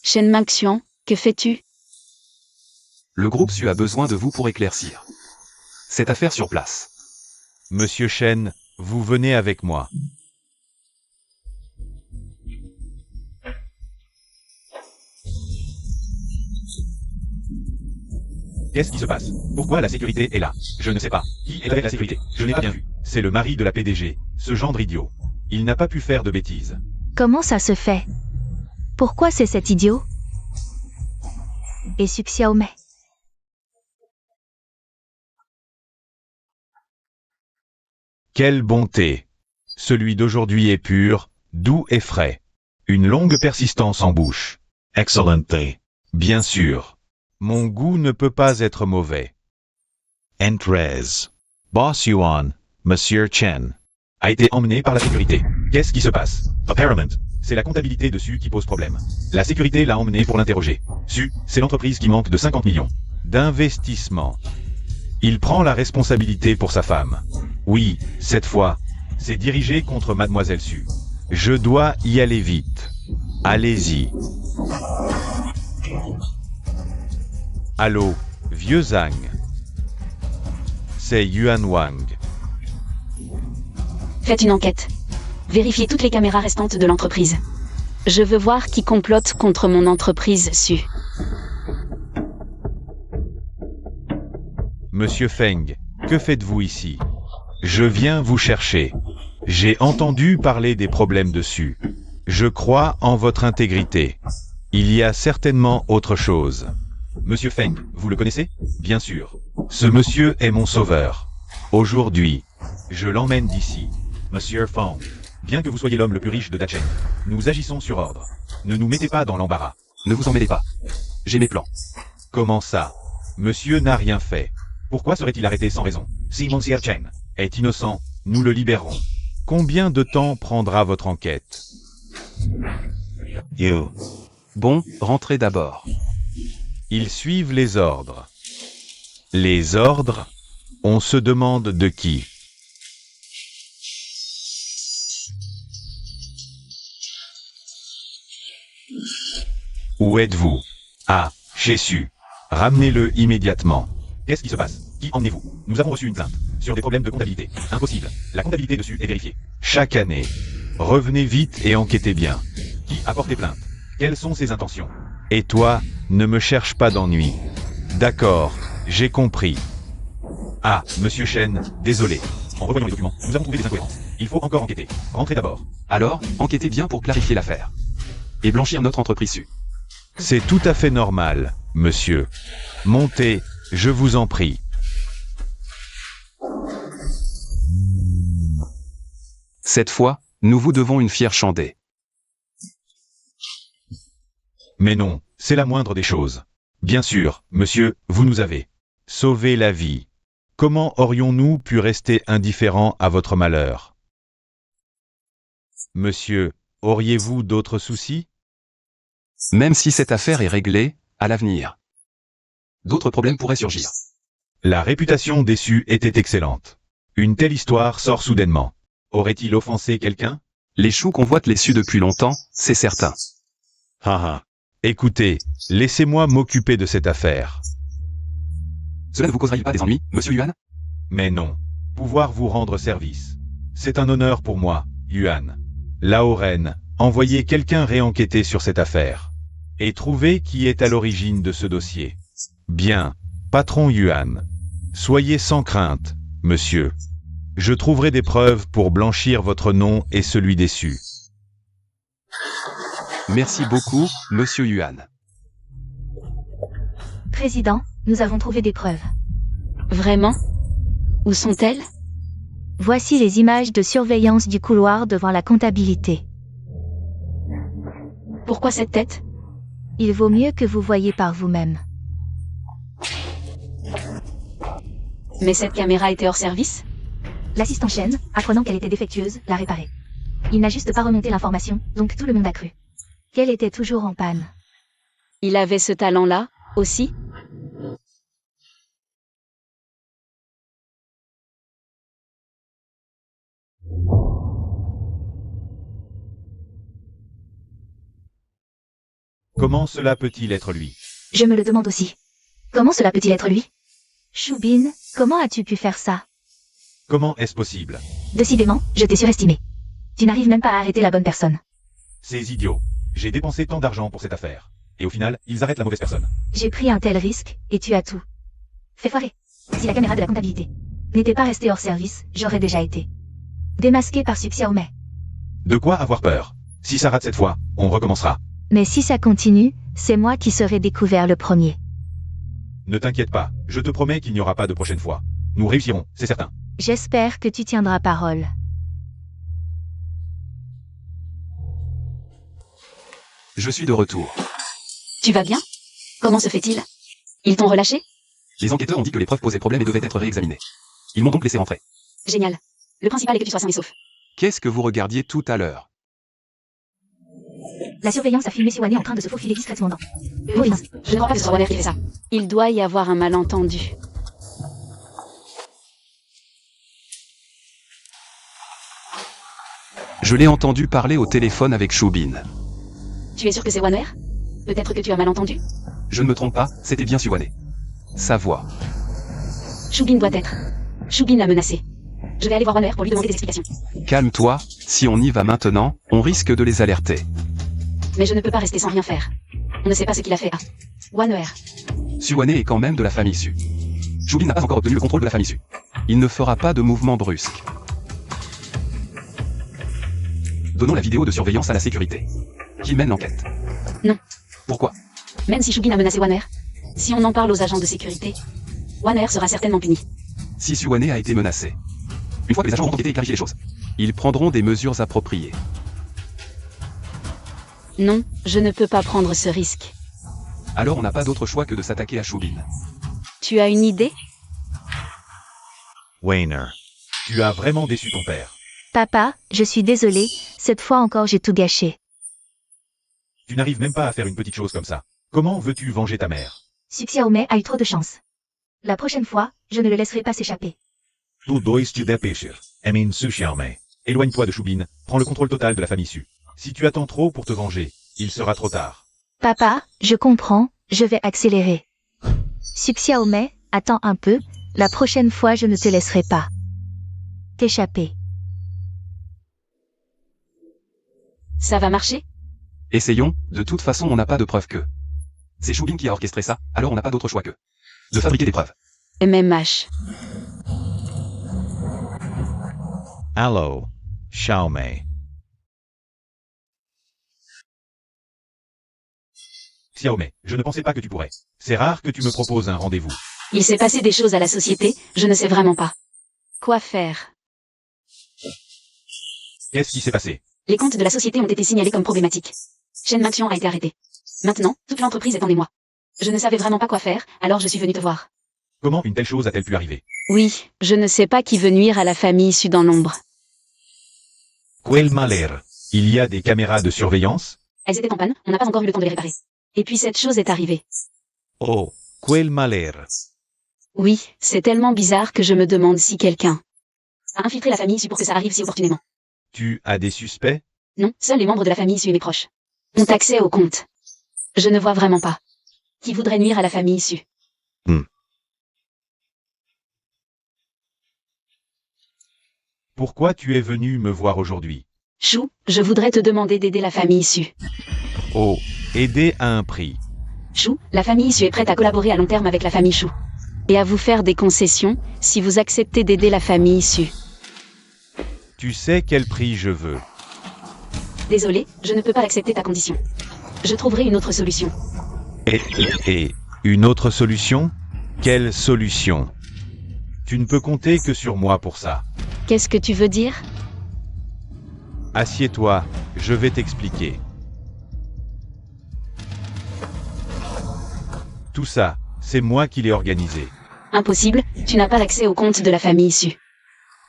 Shen Maxian, que fais-tu? Le groupe Su a besoin de vous pour éclaircir cette affaire sur place. Monsieur Shen, vous venez avec moi. Qu'est-ce qui se passe? Pourquoi la sécurité est là? Je ne sais pas. Qui est avec la sécurité? Je n'ai pas bien vu. C'est le mari de la PDG, ce gendre idiot. Il n'a pas pu faire de bêtises. Comment ça se fait? Pourquoi c'est cet idiot? Et Su Xiaomei. Quelle bonté! Celui d'aujourd'hui est pur, doux et frais. Une longue persistance en bouche. Excellente. Bien sûr. Mon goût ne peut pas être mauvais. Entrez. Boss Yuan, Monsieur Chen, a été emmené par la sécurité. Qu'est-ce qui se passe? Apparemment, c'est la comptabilité de Su qui pose problème. La sécurité l'a emmené pour l'interroger. Su, c'est l'entreprise qui manque de 50 millions d'investissement. Il prend la responsabilité pour sa femme. Oui, cette fois, c'est dirigé contre Mademoiselle Su. Je dois y aller vite. Allez-y. Allô, vieux Zhang. C'est Yuan Wang. Faites une enquête. Vérifiez toutes les caméras restantes de l'entreprise. Je veux voir qui complote contre mon entreprise Su. Monsieur Feng, que faites-vous ici? Je viens vous chercher. J'ai entendu parler des problèmes dessus. Je crois en votre intégrité. Il y a certainement autre chose. Monsieur Feng, vous le connaissez? Bien sûr. Ce monsieur est mon sauveur. Aujourd'hui, je l'emmène d'ici. Monsieur Feng, bien que vous soyez l'homme le plus riche de Dacheng, nous agissons sur ordre. Ne nous mettez pas dans l'embarras. Ne vous emmêlez pas. J'ai mes plans. Comment ça? Monsieur n'a rien fait. Pourquoi serait-il arrêté sans raison? Si Monsieur Chen est innocent, nous le libérerons. Combien de temps prendra votre enquête? Bon, rentrez d'abord. Ils suivent les ordres. Les ordres? On se demande de qui? Où êtes-vous? Ah, j'ai su. Ramenez-le immédiatement. Qu'est-ce qui se passe? Qui emmenez-vous? Nous avons reçu une plainte sur des problèmes de comptabilité. Impossible. La comptabilité dessus est vérifiée. Chaque année. Revenez vite et enquêtez bien. Qui a porté plainte? Quelles sont ses intentions? Et toi, ne me cherche pas d'ennui. D'accord, j'ai compris. Ah, monsieur Chen, désolé. En revoyant les documents, nous avons trouvé des incohérences. Il faut encore enquêter. Rentrez d'abord. Alors, enquêtez bien pour clarifier l'affaire. Et blanchir notre entreprise Su. C'est tout à fait normal, monsieur. Montez, je vous en prie. Cette fois, nous vous devons une fière chandée. Mais non, c'est la moindre des choses. Bien sûr, monsieur, vous nous avez sauvé la vie. Comment aurions-nous pu rester indifférents à votre malheur? Monsieur, auriez-vous d'autres soucis? Même si cette affaire est réglée, à l'avenir, d'autres problèmes pourraient surgir. La réputation des Su était excellente. Une telle histoire sort soudainement. Aurait-il offensé quelqu'un? Les choux convoitent les Su depuis longtemps, c'est certain. Haha. Écoutez, laissez-moi m'occuper de cette affaire. Cela ne vous causerait pas des ennuis, monsieur Yuan? Mais non. Pouvoir vous rendre service. C'est un honneur pour moi, Yuan. Lao Ren, envoyez quelqu'un réenquêter sur cette affaire. Et trouver qui est à l'origine de ce dossier. Bien, patron Yuan. Soyez sans crainte, monsieur. Je trouverai des preuves pour blanchir votre nom et celui des Su. Merci beaucoup, monsieur Yuan. Président, nous avons trouvé des preuves. Vraiment? Où sont-elles? Voici les images de surveillance du couloir devant la comptabilité. Pourquoi cette tête? Il vaut mieux que vous voyiez par vous-même. Mais cette caméra était hors service? L'assistant Chen, apprenant qu'elle était défectueuse, l'a réparée. Il n'a juste pas remonté l'information, donc tout le monde a cru qu'elle était toujours en panne. Il avait ce talent-là, aussi? Comment cela peut-il être lui? Je me le demande aussi. Comment cela peut-il être lui? Shubin, comment as-tu pu faire ça? Comment est-ce possible? Décidément, je t'ai surestimé. Tu n'arrives même pas à arrêter la bonne personne. Ces idiots. J'ai dépensé tant d'argent pour cette affaire. Et au final, ils arrêtent la mauvaise personne. J'ai pris un tel risque, et tu as tout fait foirer. Si la caméra de la comptabilité n'était pas restée hors service, j'aurais déjà été démasqué par Su Xiaomei. De quoi avoir peur? Si ça rate cette fois, on recommencera. Mais si ça continue, c'est moi qui serai découvert le premier. Ne t'inquiète pas, je te promets qu'il n'y aura pas de prochaine fois. Nous réussirons, c'est certain. J'espère que tu tiendras parole. Je suis de retour. Tu vas bien? Comment se fait-il? Ils t'ont relâché? Les enquêteurs ont dit que les preuves posaient problème et devaient être réexaminées. Ils m'ont donc laissé rentrer. Génial. Le principal est que tu sois sain et sauf. Qu'est-ce que vous regardiez tout à l'heure? La surveillance a filmé Siwane en train de se faufiler discrètement dans. Oui, je ne crois pas que ce soit Warner qui fait ça. Il doit y avoir un malentendu. Je l'ai entendu parler au téléphone avec Shubin. Tu es sûr que c'est Warner? Peut-être que tu as mal entendu. Je ne me trompe pas, c'était bien Suwane. Sa voix. Shubin doit être. Shubin l'a menacé. Je vais aller voir Warner pour lui demander des explications. Calme-toi, si on y va maintenant, on risque de les alerter. Mais je ne peux pas rester sans rien faire. On ne sait pas ce qu'il a fait à Warner. Suwane est quand même de la famille Su. Shubin n'a pas encore obtenu le contrôle de la famille Su. Il ne fera pas de mouvement brusque. Donnons la vidéo de surveillance à la sécurité. Qui mène l'enquête. Non. Pourquoi? Même si Shubin a menacé Warner, si on en parle aux agents de sécurité, Warner sera certainement puni. Si Suwane a été menacé. Une fois que les agents auront enquêté et clarifié les choses, ils prendront des mesures appropriées. Non, je ne peux pas prendre ce risque. Alors on n'a pas d'autre choix que de s'attaquer à Shubin. Tu as une idée? Weiner. Tu as vraiment déçu ton père. Papa, je suis désolée, cette fois encore j'ai tout gâché. Tu n'arrives même pas à faire une petite chose comme ça. Comment veux-tu venger ta mère? Su Xiaomei a eu trop de chance. La prochaine fois, je ne le laisserai pas s'échapper. Tu dois te dépêcher. Su Xiaomei. Éloigne-toi de Shubin, prends le contrôle total de la famille Su. Si tu attends trop pour te venger, il sera trop tard. Papa, je comprends, je vais accélérer. Su Xiaomei, attends un peu, la prochaine fois je ne te laisserai pas t'échapper. Ça va marcher? Essayons, de toute façon on n'a pas de preuve que. C'est Shubin qui a orchestré ça, alors on n'a pas d'autre choix que de fabriquer des preuves. MMH. Allo, Xiaomei. Xiaomei, je ne pensais pas que tu pourrais. C'est rare que tu me proposes un rendez-vous. Il s'est passé des choses à la société, je ne sais vraiment pas. Quoi faire? Qu'est-ce qui s'est passé? Les comptes de la société ont été signalés comme problématiques. Shen Maxion a été arrêté. Maintenant, toute l'entreprise est en émoi. Je ne savais vraiment pas quoi faire, alors je suis venu te voir. Comment une telle chose a-t-elle pu arriver? Oui, je ne sais pas qui veut nuire à la famille issue dans l'ombre. Quel malheur. Il y a des caméras de surveillance? Elles étaient en panne, on n'a pas encore eu le temps de les réparer. Et puis cette chose est arrivée. Oh, quel malheur. Oui, c'est tellement bizarre que je me demande si quelqu'un a infiltré la famille issue pour que ça arrive si opportunément. Tu as des suspects? Non, seuls les membres de la famille issue et mes proches ont accès au compte. Je ne vois vraiment pas qui voudrait nuire à la famille issue. Pourquoi tu es venu me voir aujourd'hui? Chou, je voudrais te demander d'aider la famille issue. Oh, aider à un prix. Chou, la famille issue est prête à collaborer à long terme avec la famille Chou. Et à vous faire des concessions, si vous acceptez d'aider la famille issue. Tu sais quel prix je veux. Désolé, je ne peux pas accepter ta condition. Je trouverai une autre solution. Et une autre solution? Quelle solution? Tu ne peux compter que sur moi pour ça. Qu'est-ce que tu veux dire? Assieds-toi, je vais t'expliquer. Tout ça, c'est moi qui l'ai organisé. Impossible, tu n'as pas accès au compte de la famille issue.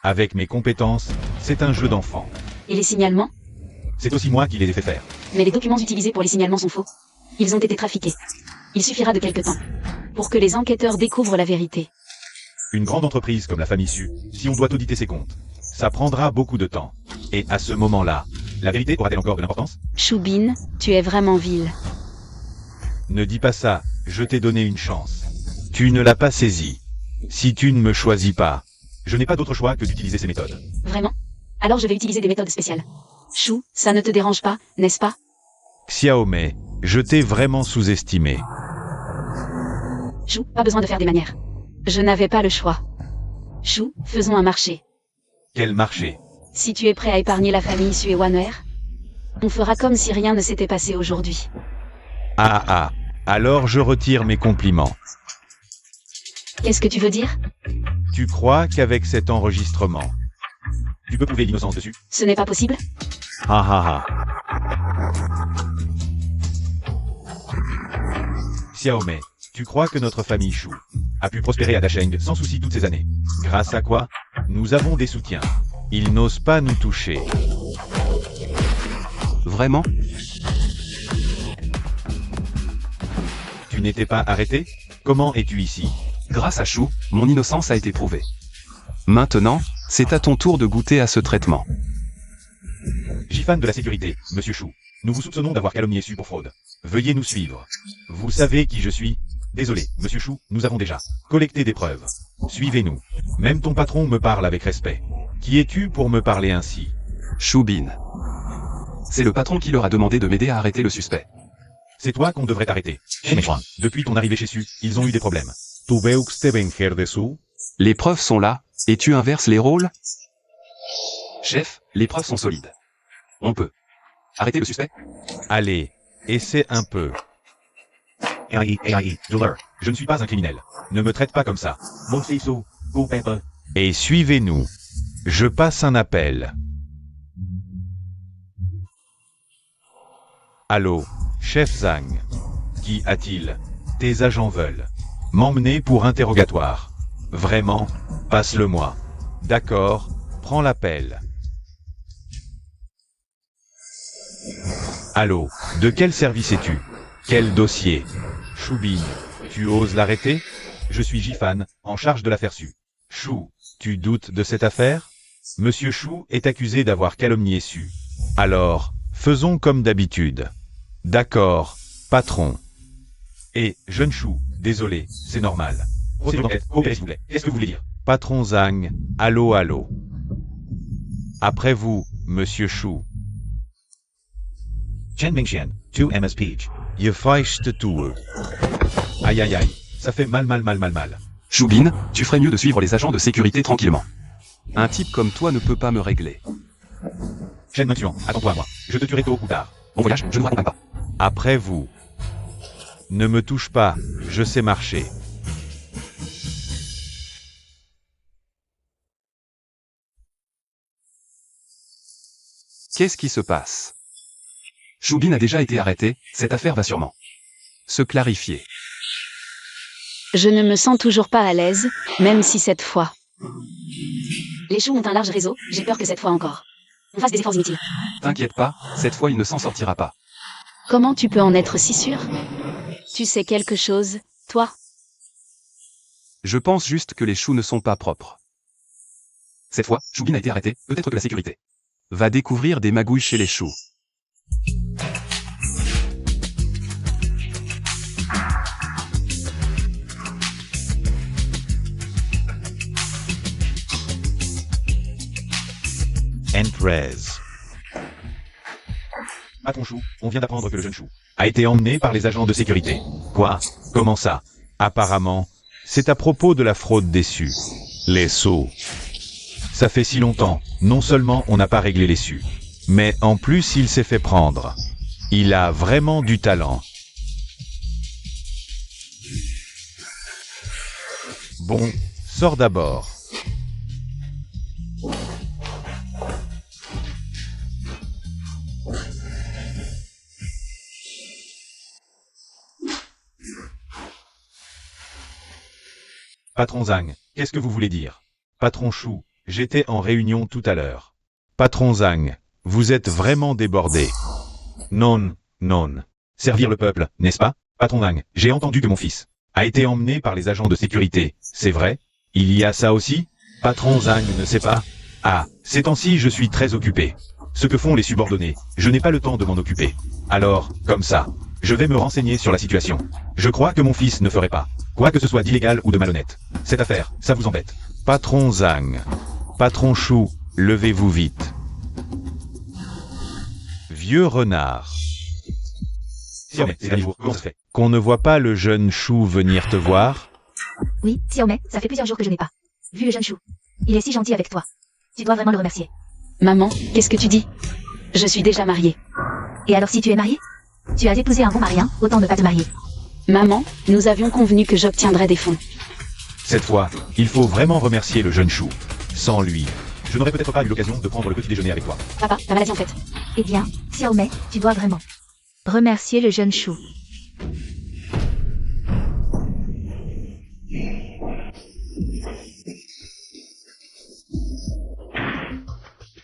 Avec mes compétences, c'est un jeu d'enfant. Et les signalements? C'est aussi moi qui les ai fait faire. Mais les documents utilisés pour les signalements sont faux. Ils ont été trafiqués. Il suffira de quelque temps pour que les enquêteurs découvrent la vérité. Une grande entreprise comme la famille Su, si on doit auditer ses comptes, ça prendra beaucoup de temps. Et à ce moment-là, la vérité aura-t-elle encore de l'importance? Choubine, tu es vraiment vil. Ne dis pas ça, je t'ai donné une chance. Tu ne l'as pas saisie. Si tu ne me choisis pas, je n'ai pas d'autre choix que d'utiliser ces méthodes. Vraiment? Alors je vais utiliser des méthodes spéciales. Chou, ça ne te dérange pas, n'est-ce pas? Xiaomei, je t'ai vraiment sous-estimé. Chou, pas besoin de faire des manières. Je n'avais pas le choix. Chou, faisons un marché. Quel marché? Si tu es prêt à épargner la famille Su et Wanner, on fera comme si rien ne s'était passé aujourd'hui. Ah, alors je retire mes compliments. Qu'est-ce que tu veux dire? Tu crois qu'avec cet enregistrement, tu peux prouver l'innocence dessus? Ce n'est pas possible? Ah. Xiaomei, tu crois que notre famille Chou a pu prospérer à Dasheng sans souci toutes ces années? Grâce à quoi? Nous avons des soutiens. Ils n'osent pas nous toucher. Vraiment? Tu n'étais pas arrêté? Comment es-tu ici? Grâce à Chou, mon innocence a été prouvée. Maintenant, c'est à ton tour de goûter à ce traitement. Jifan de la sécurité, Monsieur Chou. Nous vous soupçonnons d'avoir calomnié Su pour fraude. Veuillez nous suivre. Vous savez qui je suis? Désolé, Monsieur Chou, nous avons déjà collecté des preuves. Suivez-nous. Même ton patron me parle avec respect. Qui es-tu pour me parler ainsi? Shubin. C'est le patron qui leur a demandé de m'aider à arrêter le suspect. C'est toi qu'on devrait arrêter. Depuis ton arrivée chez Su, ils ont eu des problèmes. Les preuves sont là, et tu inverses les rôles? Chef, les preuves sont solides. On peut arrêter le suspect? Allez, essaie un peu. Je ne suis pas un criminel. Ne me traite pas comme ça. Et suivez-nous. Je passe un appel. Allô, chef Zhang. Qui a-t-il? Tes agents veulent m'emmener pour interrogatoire. Vraiment, passe-le-moi. D'accord, prends l'appel. Allô, de quel service es-tu? Quel dossier? Choubine, tu oses l'arrêter? Je suis Gifan, en charge de l'affaire Su. Chou, tu doutes de cette affaire? Monsieur Chou est accusé d'avoir calomnié Su. Alors, faisons comme d'habitude. D'accord, patron. Et, jeune Chou, désolé, c'est normal. Coopérez s'il vous plaît. Qu'est-ce que vous voulez dire? Patron Zhang, allô allô. Après vous, monsieur Chou. Chen Mingxian, 2 MS Peach. Je feichte tue. Aïe aïe aïe, ça fait mal. Choubine, tu ferais mieux de suivre les agents de sécurité tranquillement. Un type comme toi ne peut pas me régler. Chen Mingxian, attends-toi à moi. Je te tuerai tôt ou tard. Bon voyage, je ne vous raccompagne pas. Après vous. Ne me touche pas, je sais marcher. Qu'est-ce qui se passe? Choubine a déjà été arrêté, cette affaire va sûrement se clarifier. Je ne me sens toujours pas à l'aise, même si cette fois. Les choux ont un large réseau, j'ai peur que cette fois encore. On fasse des efforts inutiles. T'inquiète pas, cette fois il ne s'en sortira pas. Comment tu peux en être si sûr? Tu sais quelque chose, toi? Je pense juste que les choux ne sont pas propres. Cette fois, Choubine a été arrêté, peut-être que la sécurité va découvrir des magouilles chez les choux. N13. Patron Chou, on vient d'apprendre que le jeune Chou a été emmené par les agents de sécurité. Quoi? Comment ça? Apparemment, c'est à propos de la fraude déçue. Les sots. Ça fait si longtemps, non seulement on n'a pas réglé les su, mais en plus il s'est fait prendre. Il a vraiment du talent. Bon, sors d'abord. Patron Zhang, qu'est-ce que vous voulez dire? Patron Chou, j'étais en réunion tout à l'heure. Patron Zhang, vous êtes vraiment débordé. Non. Servir le peuple, n'est-ce pas? Patron Zhang, j'ai entendu que mon fils a été emmené par les agents de sécurité, c'est vrai? Il y a ça aussi? Patron Zhang ne sait pas? Ah, ces temps-ci je suis très occupé. Ce que font les subordonnés, je n'ai pas le temps de m'en occuper. Alors, comme ça, je vais me renseigner sur la situation. Je crois que mon fils ne ferait pas quoi que ce soit d'illégal ou de malhonnête. Cette affaire, ça vous embête? Patron Zhang. Patron Chou, levez-vous vite. Vieux renard. Xiaomei, ces derniers jours, comment ça se fait qu'on ne voit pas le jeune Chou venir te voir? Oui, Xiaomei, ça fait plusieurs jours que je n'ai pas vu le jeune Chou. Il est si gentil avec toi. Tu dois vraiment le remercier. Maman, qu'est-ce que tu dis? Je suis déjà mariée. Et alors si tu es marié? Tu as épousé un bon mari, hein? Autant ne pas te marier. Maman, nous avions convenu que j'obtiendrais des fonds. Cette fois, il faut vraiment remercier le jeune Chou. Sans lui, je n'aurais peut-être pas eu l'occasion de prendre le petit déjeuner avec toi. Papa, la maladie en fait. Eh bien, Xiaomei, tu dois vraiment remercier le jeune Chou.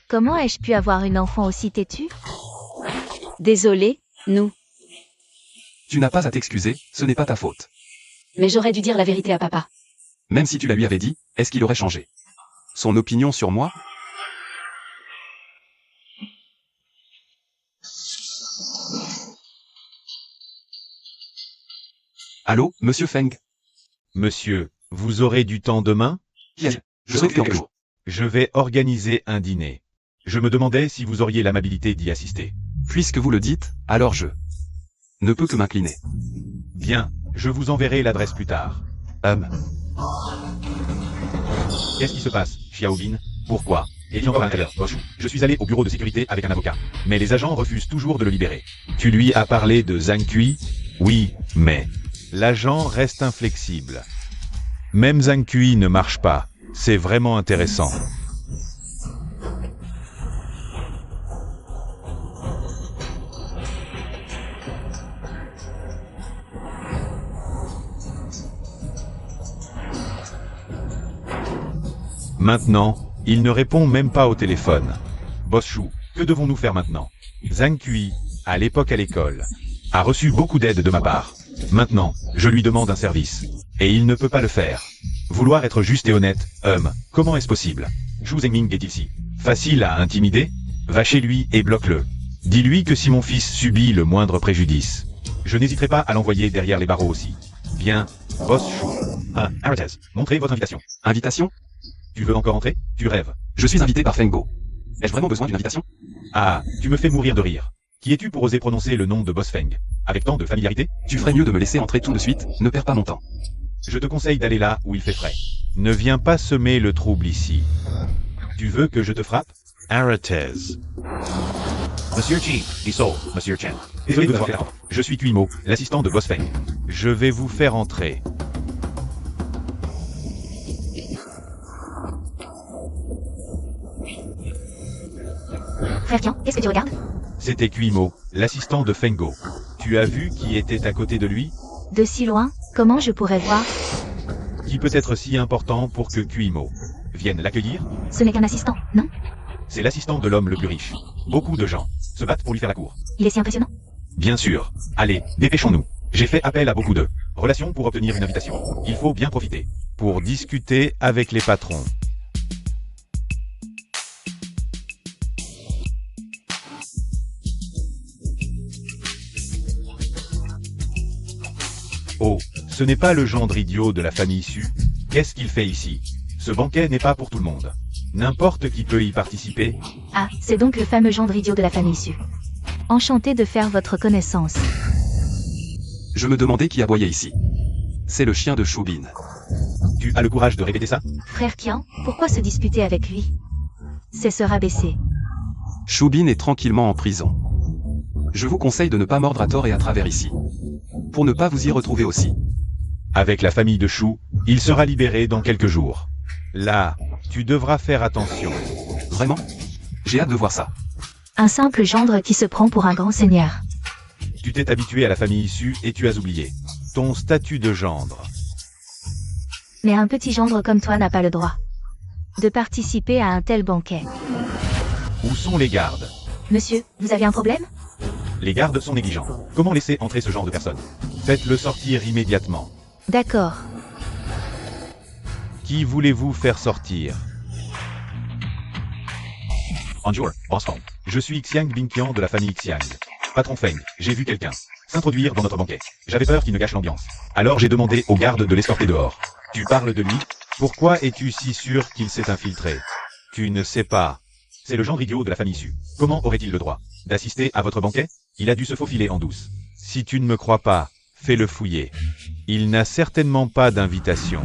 Comment ai-je pu avoir une enfant aussi têtue? Désolée, nous. Tu n'as pas à t'excuser, ce n'est pas ta faute. Mais j'aurais dû dire la vérité à papa. Même si tu la lui avais dit, est-ce qu'il aurait changé son opinion sur moi? Allô, monsieur Feng? Monsieur, vous aurez du temps demain? Je serai occupé en quelques jours. Je vais organiser un dîner. Je me demandais si vous auriez l'amabilité d'y assister. Puisque vous le dites, alors je ne peux que m'incliner. Bien, je vous enverrai l'adresse plus tard. Qu'est-ce qui se passe, Xiaobin? Pourquoi? Il y a encore à l'intérieur. Je suis allé au bureau de sécurité avec un avocat. Mais les agents refusent toujours de le libérer. Tu lui as parlé de Zhang Kui? Oui, mais l'agent reste inflexible. Même Zhang Kui ne marche pas. C'est vraiment intéressant. Maintenant, Il ne répond même pas au téléphone. Boss Chou, que devons-nous faire maintenant? Zhang Kui, à l'époque à l'école, a reçu beaucoup d'aide de ma part. Maintenant, je lui demande un service. Et il ne peut pas le faire. Vouloir être juste et honnête, comment est-ce possible? Zhu Zengming est ici. Facile à intimider? Va chez lui et bloque-le. Dis-lui que si mon fils subit le moindre préjudice, je n'hésiterai pas à l'envoyer derrière les barreaux aussi. Bien, Boss Chou. Aratez, montrez votre invitation. Invitation? Tu veux encore entrer? Tu rêves. Je suis invité par Fengo. Ai-je vraiment besoin d'une invitation? Ah, tu me fais mourir de rire. Qui es-tu pour oser prononcer le nom de Boss Feng? Avec tant de familiarité? Tu ferais mieux de me laisser entrer tout de suite, ne perds pas mon temps. Je te conseille d'aller là où il fait frais. Ne viens pas semer le trouble ici. Tu veux que je te frappe? Aratez. Monsieur Chi, Isol, Monsieur Chen. Désolé de vous avoir fait attendre. Je suis Kuimo, l'assistant de Boss Feng. Je vais vous faire entrer. Frère Kian, qu'est-ce que tu regardes? C'était Kuimo, l'assistant de Fengo. Tu as vu qui était à côté de lui? De si loin, comment je pourrais voir? Qui peut être si important pour que Kuimo vienne l'accueillir? Ce n'est qu'un assistant, non? C'est l'assistant de l'homme le plus riche. Beaucoup de gens se battent pour lui faire la cour. Il est si impressionnant. Bien sûr. Allez, dépêchons-nous. J'ai fait appel à beaucoup de relations pour obtenir une invitation. Il faut bien profiter. Pour discuter avec les patrons. Oh, ce n'est pas le gendre idiot de la famille Su. Qu'est-ce qu'il fait ici? Ce banquet n'est pas pour tout le monde. N'importe qui peut y participer. Ah, c'est donc le fameux gendre idiot de la famille Su. Enchanté de faire votre connaissance. Je me demandais qui aboyait ici. C'est le chien de Shubin. Tu as le courage de répéter ça? Frère Kian, pourquoi se disputer avec lui? C'est se rabaisser. Shubin est tranquillement en prison. Je vous conseille de ne pas mordre à tort et à travers ici. Pour ne pas vous y retrouver aussi. Avec la famille de Chou, il sera libéré dans quelques jours. Là, tu devras faire attention. Vraiment? J'ai hâte de voir ça. Un simple gendre qui se prend pour un grand seigneur. Tu t'es habitué à la famille issue et tu as oublié ton statut de gendre. Mais un petit gendre comme toi n'a pas le droit de participer à un tel banquet. Où sont les gardes? Monsieur, vous avez un problème? Les gardes sont négligents. Comment laisser entrer ce genre de personnes? Faites-le sortir immédiatement. D'accord. Qui voulez-vous faire sortir? Bonjour, Boss Feng. Je suis Xiang Bingqian de la famille Xiang. Patron Feng, j'ai vu quelqu'un s'introduire dans notre banquet. J'avais peur qu'il ne gâche l'ambiance. Alors j'ai demandé aux gardes de l'escorter dehors. Tu parles de lui? Pourquoi es-tu si sûr qu'il s'est infiltré? Tu ne sais pas. C'est le gendre idiot de la famille Su. Comment aurait-il le droit d'assister à votre banquet? Il a dû se faufiler en douce. Si tu ne me crois pas, fais-le fouiller. Il n'a certainement pas d'invitation.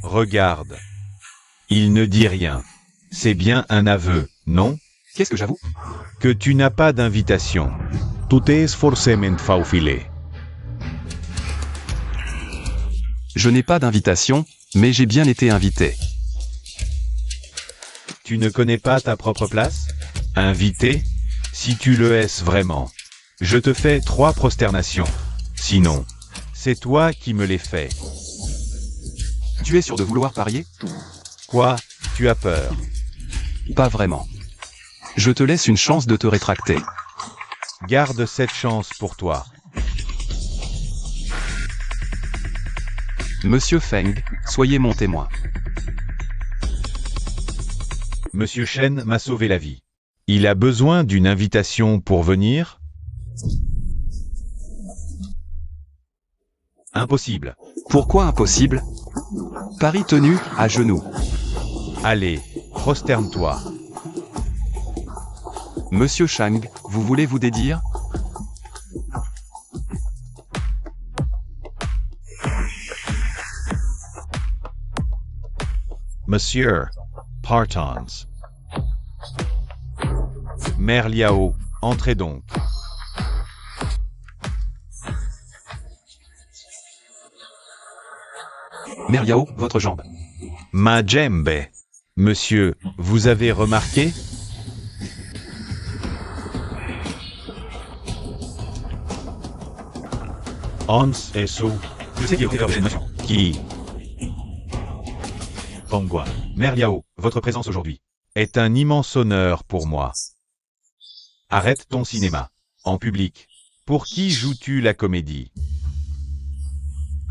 Regarde. Il ne dit rien. C'est bien un aveu, non? Qu'est-ce que j'avoue? Que tu n'as pas d'invitation. Tout est forcément faufilé. Je n'ai pas d'invitation, mais j'ai bien été invité. Tu ne connais pas ta propre place? Invité? Si tu le es vraiment. Je te fais 3 prosternations. Sinon, c'est toi qui me les fais. Tu es sûr de vouloir parier? Quoi? Tu as peur? Pas vraiment. Je te laisse une chance de te rétracter. Garde cette chance pour toi. Monsieur Feng, soyez mon témoin. Monsieur Shen m'a sauvé la vie. Il a besoin d'une invitation pour venir? Impossible. Pourquoi impossible? Pari tenu, à genoux. Allez, prosterne-toi. Monsieur Shang, vous voulez vous dédire? Monsieur, partons. Mère Liao, entrez donc. Mère Yao, votre jambe. Ma djembe. Monsieur, vous avez remarqué? Hans et So. Je sais qui est auteur de cette notion. Qui? Tongguan. Mère Liao, votre présence aujourd'hui est un immense honneur pour moi. Arrête ton cinéma. En public. Pour qui joues-tu la comédie?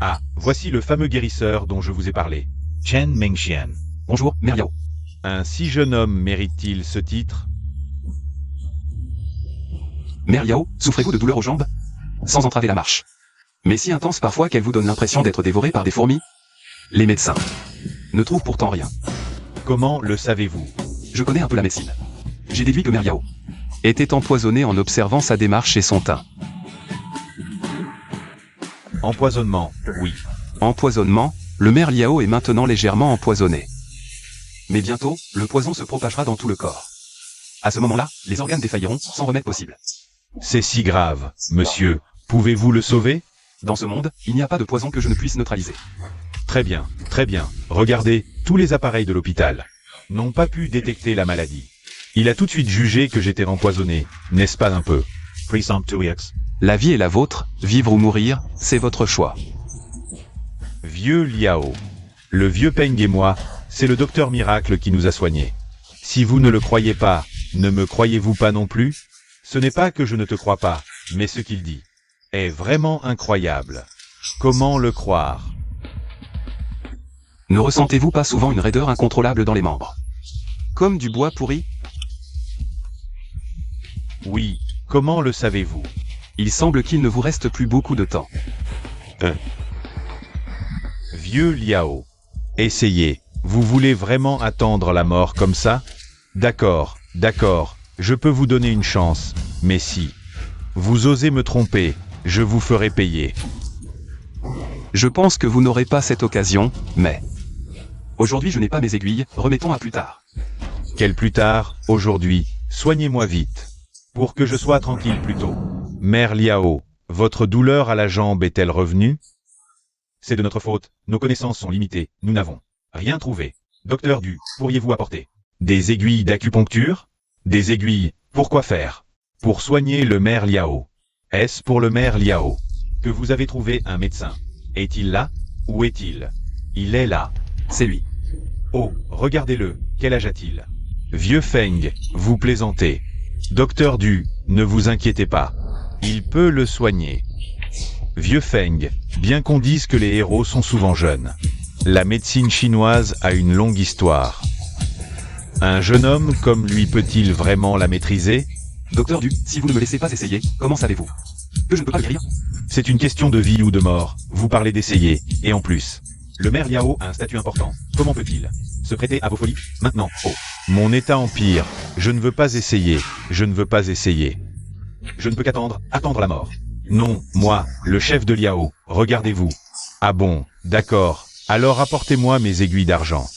Ah, voici le fameux guérisseur dont je vous ai parlé. Chen Mingxian. Bonjour, Mère Liao. Un si jeune homme mérite-t-il ce titre? Mère Liao, souffrez-vous de douleurs aux jambes? Sans entraver la marche. Mais si intense parfois qu'elle vous donne l'impression d'être dévorée par des fourmis? Les médecins ne trouvent pourtant rien. Comment le savez-vous? Je connais un peu la médecine. J'ai déduit que Mère Liao était empoisonnée en observant sa démarche et son teint. Empoisonnement, oui. Empoisonnement, le Mère Liao est maintenant légèrement empoisonné. Mais bientôt, le poison se propagera dans tout le corps. À ce moment-là, les organes défailleront sans remède possible. C'est si grave, monsieur. Pouvez-vous le sauver? Dans ce monde, il n'y a pas de poison que je ne puisse neutraliser. Très bien, très bien. Regardez, tous les appareils de l'hôpital n'ont pas pu détecter la maladie. Il a tout de suite jugé que j'étais empoisonné, n'est-ce pas un peu? Presumptueux. La vie est la vôtre, vivre ou mourir, c'est votre choix. Vieux Liao. Le vieux Peng et moi, c'est le docteur miracle qui nous a soignés. Si vous ne le croyez pas, ne me croyez-vous pas non plus? Ce n'est pas que je ne te crois pas, mais ce qu'il dit est vraiment incroyable. Comment le croire? Ne ressentez-vous pas souvent une raideur incontrôlable dans les membres? Comme du bois pourri? Oui, comment le savez-vous? Il semble qu'il ne vous reste plus beaucoup de temps. Vieux Liao. Essayez. Vous voulez vraiment attendre la mort comme ça? D'accord, d'accord, je peux vous donner une chance, mais si vous osez me tromper, je vous ferai payer. Je pense que vous n'aurez pas cette occasion, mais... Aujourd'hui je n'ai pas mes aiguilles, remettons à plus tard. Quel plus tard, aujourd'hui, soignez-moi vite, pour que je sois tranquille plus tôt. Mère Liao, votre douleur à la jambe est-elle revenue? C'est de notre faute, nos connaissances sont limitées, nous n'avons rien trouvé. Docteur Du, pourriez-vous apporter des aiguilles d'acupuncture? Des aiguilles, pour quoi faire? Pour soigner le Mère Liao. Est-ce pour le Mère Liao que vous avez trouvé un médecin? Est-il là? Où est-il? Il est là. C'est lui. Oh, regardez-le, quel âge a-t-il? Vieux Feng, vous plaisantez. Docteur Du, ne vous inquiétez pas. Il peut le soigner. Vieux Feng, bien qu'on dise que les héros sont souvent jeunes, la médecine chinoise a une longue histoire. Un jeune homme comme lui peut-il vraiment la maîtriser? Docteur Du, si vous ne me laissez pas essayer, comment savez-vous que je ne peux pas le guérir? C'est une question de vie ou de mort, vous parlez d'essayer, et en plus, le Mère Liao a un statut important. Comment peut-il se prêter à vos folies maintenant? Oh, mon état empire, je ne veux pas essayer, je ne veux pas essayer. Je ne peux qu'attendre, attendre la mort. Non, moi, le chef de Liao, regardez-vous. Ah bon, d'accord, alors apportez-moi mes aiguilles d'argent.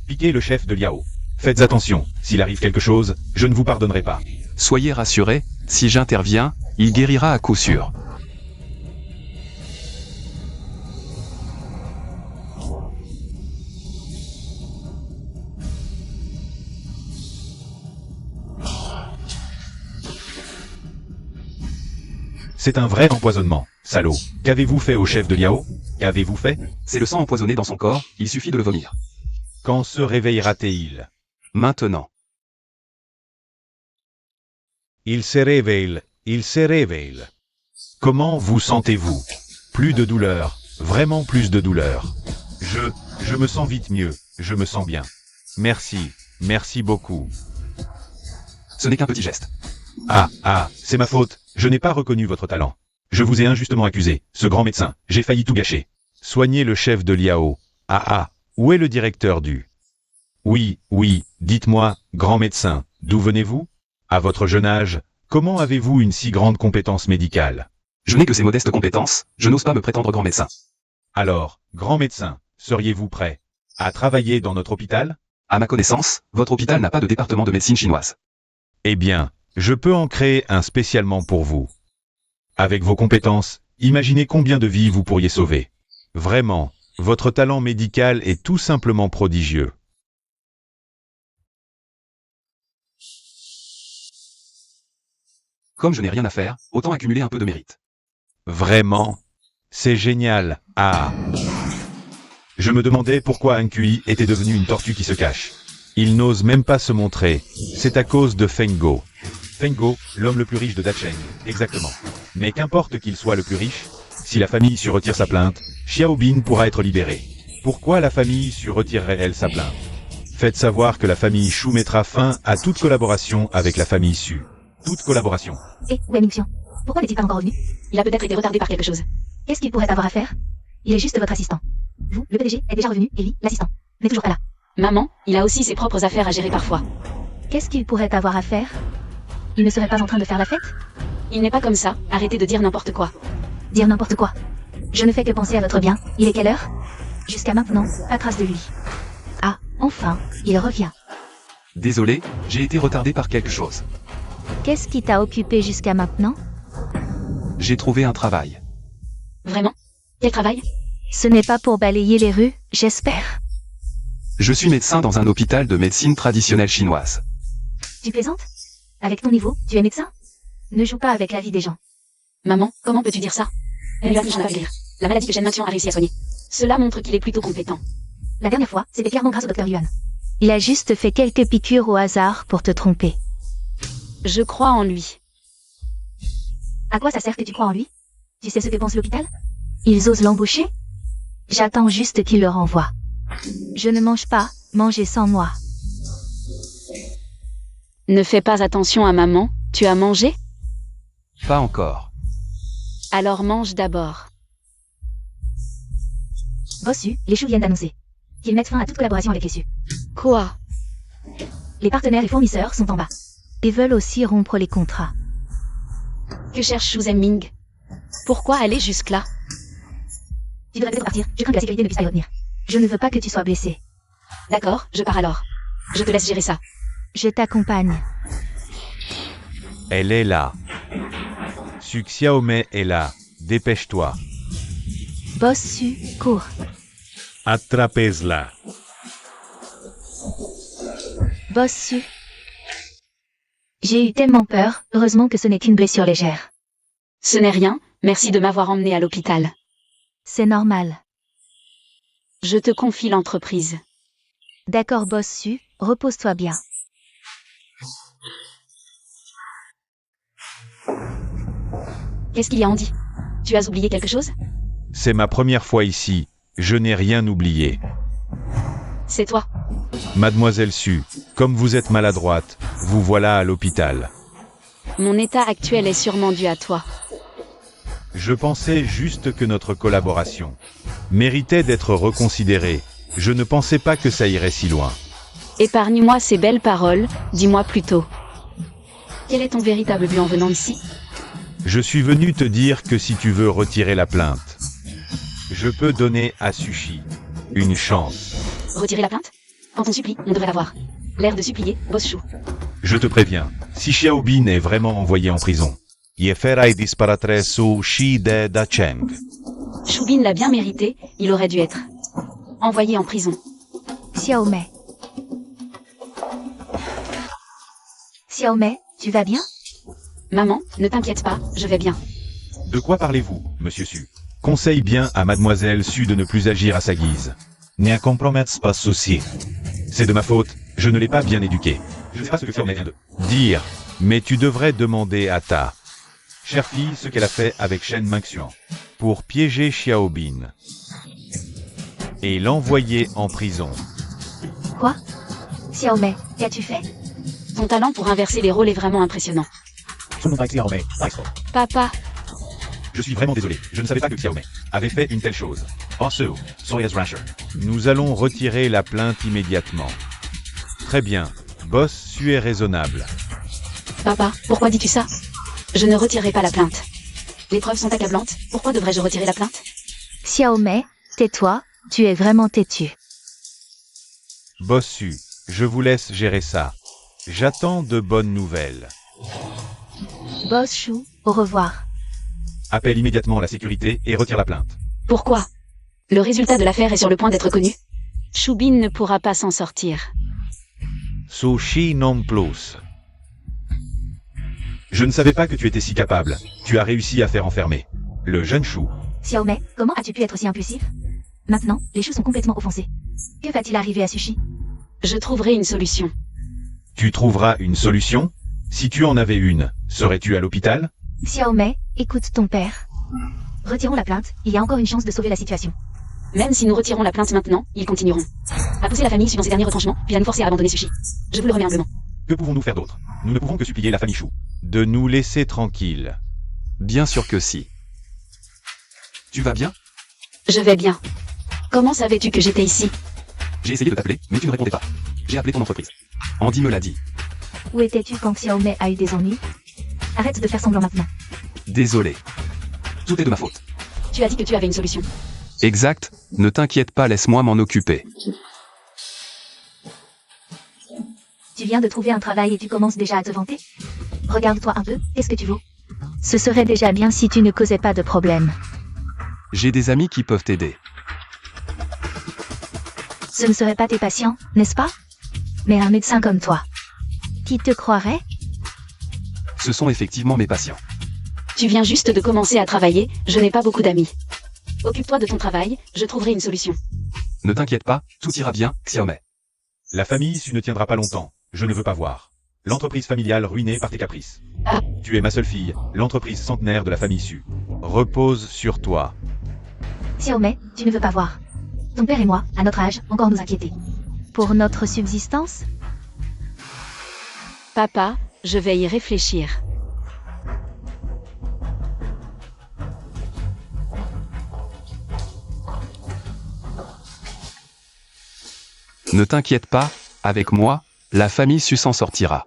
Piquez le chef de Liao. Faites attention, s'il arrive quelque chose, je ne vous pardonnerai pas. Soyez rassurés, si j'interviens, il guérira à coup sûr. C'est un vrai empoisonnement, salaud. Qu'avez-vous fait au chef de Liao? Qu'avez-vous fait? C'est le sang empoisonné dans son corps, il suffit de le vomir. Quand se réveillera-t-il? Maintenant. Il se réveille, il se réveille. Comment vous sentez-vous? Plus de douleur, vraiment plus de douleur. Je me sens vite mieux, je me sens bien. Merci, merci beaucoup. Ce n'est qu'un petit geste. Ah, c'est ma faute, je n'ai pas reconnu votre talent. Je vous ai injustement accusé, ce grand médecin, j'ai failli tout gâcher. Soignez le chef de Liao. Où est le directeur du? Oui, dites-moi, grand médecin, d'où venez-vous? À votre jeune âge, comment avez-vous une si grande compétence médicale? Je n'ai que ces modestes compétences, je n'ose pas me prétendre grand médecin. Alors, grand médecin, seriez-vous prêt à travailler dans notre hôpital? À ma connaissance, votre hôpital n'a pas de département de médecine chinoise. Eh bien, je peux en créer un spécialement pour vous. Avec vos compétences, imaginez combien de vies vous pourriez sauver. Vraiment, votre talent médical est tout simplement prodigieux. Comme je n'ai rien à faire, autant accumuler un peu de mérite. Vraiment, C'est génial. Ah. Je me demandais pourquoi un QI était devenu une tortue qui se cache. Il n'ose même pas se montrer. C'est à cause de Fengo. Fengo, l'homme le plus riche de Dacheng. Exactement. Mais qu'importe qu'il soit le plus riche, si la famille Su retire sa plainte, Xiaobin pourra être libérée. Pourquoi la famille Su retirerait-elle sa plainte? Faites savoir que la famille Shu mettra fin à toute collaboration avec la famille Su. Toute collaboration. Où est Ming-Xian? Pourquoi n'est-il pas encore revenu? Il a peut-être été retardé par quelque chose. Qu'est-ce qu'il pourrait avoir à faire? Il est juste votre assistant. Vous, le PDG, est déjà revenu, et lui, l'assistant, n'est toujours pas là. Maman, il a aussi ses propres affaires à gérer parfois. Qu'est-ce qu'il pourrait avoir à faire? Il ne serait pas en train de faire la fête? Il n'est pas comme ça, arrêtez de dire n'importe quoi. Dire n'importe quoi. Je ne fais que penser à votre bien. Il est quelle heure? Jusqu'à maintenant, pas trace de lui. Ah, enfin, il revient. Désolé, j'ai été retardé par quelque chose. Qu'est-ce qui t'a occupé jusqu'à maintenant? J'ai trouvé un travail. Vraiment? Quel travail? Ce n'est pas pour balayer les rues, j'espère. Je suis médecin dans un hôpital de médecine traditionnelle chinoise. Tu plaisantes? Avec ton niveau, tu es médecin? Ne joue pas avec la vie des gens. Maman, comment peux-tu dire ça? Yuan, je ne vais pas le dire. La maladie que Shen Mengxian a réussi à soigner. Cela montre qu'il est plutôt compétent. La dernière fois, c'était clairement grâce au docteur Yuan. Il a juste fait quelques piqûres au hasard pour te tromper. Je crois en lui. À quoi ça sert que tu crois en lui? Tu sais ce que pense l'hôpital? Ils osent l'embaucher? J'attends juste qu'il le renvoie. Je ne mange pas, mangez sans moi. Ne fais pas attention à maman, tu as mangé? Pas encore. Alors mange d'abord. Bossu, les choux viennent d'annoncer qu'ils mettent fin à toute collaboration avec les Su. Quoi? Les partenaires et fournisseurs sont en bas. Ils veulent aussi rompre les contrats. Que cherche Shu Zhenming? Pourquoi aller jusque-là? Tu devrais peut-être partir, je crains que la sécurité ne puisse pas y retenir. Je ne veux pas que tu sois blessé. D'accord, je pars alors. Je te laisse gérer ça. Je t'accompagne. Elle est là. Su Xiaomei est là. Dépêche-toi. Bossu, cours. Attrapez-la. Bossu. J'ai eu tellement peur, heureusement que ce n'est qu'une blessure légère. Ce n'est rien, merci de m'avoir emmené à l'hôpital. C'est normal. Je te confie l'entreprise. D'accord, Bossu, repose-toi bien. Qu'est-ce qu'il y a, Andy? Tu as oublié quelque chose? C'est ma première fois ici. Je n'ai rien oublié. C'est toi. Mademoiselle Su, comme vous êtes maladroite, vous voilà à l'hôpital. Mon état actuel est sûrement dû à toi. Je pensais juste que notre collaboration méritait d'être reconsidérée. Je ne pensais pas que ça irait si loin. Épargne-moi ces belles paroles, dis-moi plutôt. Quel est ton véritable but en venant ici? Je suis venu te dire que si tu veux retirer la plainte, je peux donner à Sushi une chance. Retirer la plainte? Quand on supplie, on devrait l'avoir. L'air de supplier, boss Shu. Je te préviens, si Xiaobin est vraiment envoyé en prison, Yeferai disparaîtrait sous Shi de Dacheng. Shubin l'a bien mérité, il aurait dû être envoyé en prison. Xiaomei. Xiaomei, tu vas bien? Maman, ne t'inquiète pas, je vais bien. De quoi parlez-vous, monsieur Su? Conseille bien à mademoiselle Su de ne plus agir à sa guise. Ne compromettre pas souci. C'est de ma faute, je ne l'ai pas bien éduquée. Je ne sais pas ce que Xiaomei vient de dire, mais tu devrais demander à ta chère fille ce qu'elle a fait avec Shen Mengxian pour piéger Xiaobin et l'envoyer en prison. Quoi? Xiaomei, qu'as-tu fait? Ton talent pour inverser les rôles est vraiment impressionnant. Papa, Je suis vraiment désolé, je ne savais pas que Xiaomei avait fait une telle chose. Also, Soya's Rasher. Nous allons retirer la plainte immédiatement. Très bien, Boss Su est raisonnable. papa, pourquoi dis-tu ça? Je ne retirerai pas la plainte. Les preuves sont accablantes, pourquoi devrais-je retirer la plainte? Xiaomei, tais-toi, tu es vraiment têtu. Boss Su, je vous laisse gérer ça. J'attends de bonnes nouvelles. Boss Shu, au revoir. Appelle immédiatement la sécurité et retire la plainte. Pourquoi? Le résultat de l'affaire est sur le point d'être connu. Shubin ne pourra pas s'en sortir. Sushi non plus. Je ne savais pas que tu étais si capable. Tu as réussi à faire enfermer le jeune Shu Xiaomei, comment as-tu pu être si impulsif? Maintenant, les choux sont complètement offensés. Que va-t-il arriver à Sushi? Je trouverai une solution. Tu trouveras une solution? Si tu en avais une, serais-tu à l'hôpital? Xiaomei, écoute ton père. Retirons la plainte, il y a encore une chance de sauver la situation. Même si nous retirons la plainte maintenant, ils continueront à pousser la famille suivant ces derniers retranchements, puis à nous forcer à abandonner Sushi. Je vous le remets humblement. Que pouvons-nous faire d'autre? Nous ne pouvons que supplier la famille Chou de nous laisser tranquilles. Bien sûr que si. Tu vas bien? Je vais bien. Comment savais-tu que j'étais ici? J'ai essayé de t'appeler, mais tu ne répondais pas. J'ai appelé ton entreprise. Andy me l'a dit. Où étais-tu quand Xiaomei a eu des ennuis? Arrête de faire semblant maintenant. Désolé. Tout est de ma faute. Tu as dit que tu avais une solution. Exact, ne t'inquiète pas, laisse-moi m'en occuper. Tu viens de trouver un travail et tu commences déjà à te vanter? Regarde-toi un peu, qu'est-ce que tu vaux? Ce serait déjà bien si tu ne causais pas de problème. J'ai des amis qui peuvent t'aider. Ce ne seraient pas tes patients, n'est-ce pas? Mais un médecin comme toi. Qui te croirait? Ce sont effectivement mes patients. Tu viens juste de commencer à travailler, je n'ai pas beaucoup d'amis. Occupe-toi de ton travail, je trouverai une solution. Ne t'inquiète pas, tout ira bien, Xiaomei. La famille Su ne tiendra pas longtemps. Je ne veux pas voir. L'entreprise familiale ruinée par tes caprices. Ah. Tu es ma seule fille, l'entreprise centenaire de la famille Su. Repose sur toi. Xiaomei, tu ne veux pas voir. Ton père et moi, à notre âge, encore nous inquiéter. Pour notre subsistance? Papa, je vais y réfléchir. Ne t'inquiète pas, avec moi, la famille Su s'en sortira.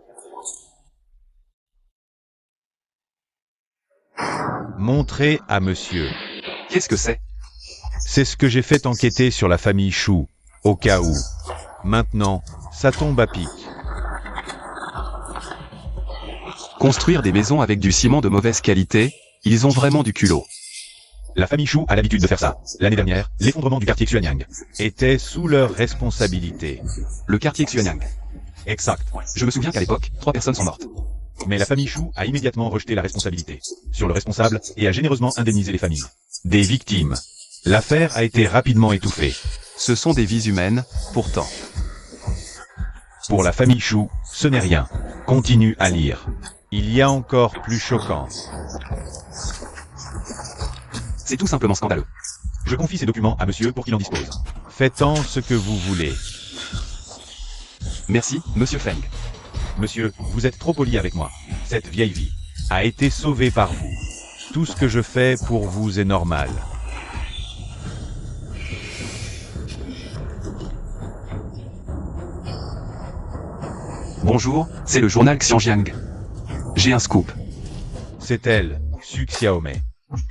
Montrez à monsieur. Qu'est-ce que c'est? C'est ce que j'ai fait enquêter sur la famille Chou, au cas où. Maintenant, ça tombe à pic. Construire des maisons avec du ciment de mauvaise qualité, ils ont vraiment du culot. La famille Chou a l'habitude de faire ça. L'année dernière, l'effondrement du quartier Xuanyang était sous leur responsabilité. Le quartier Xuanyang. Exact. Je me souviens qu'à l'époque, 3 personnes sont mortes. Mais la famille Chou a immédiatement rejeté la responsabilité sur le responsable et a généreusement indemnisé les familles des victimes. L'affaire a été rapidement étouffée. Ce sont des vies humaines, pourtant. Pour la famille Chou, ce n'est rien. Continue à lire. Il y a encore plus choquant. C'est tout simplement scandaleux. Je confie ces documents à monsieur pour qu'il en dispose. Faites-en ce que vous voulez. Merci, monsieur Feng. Monsieur, vous êtes trop poli avec moi. Cette vieille vie a été sauvée par vous. Tout ce que je fais pour vous est normal. Bonjour, c'est le journal Xianjiang. J'ai un scoop. C'est elle, Su Xiaomei.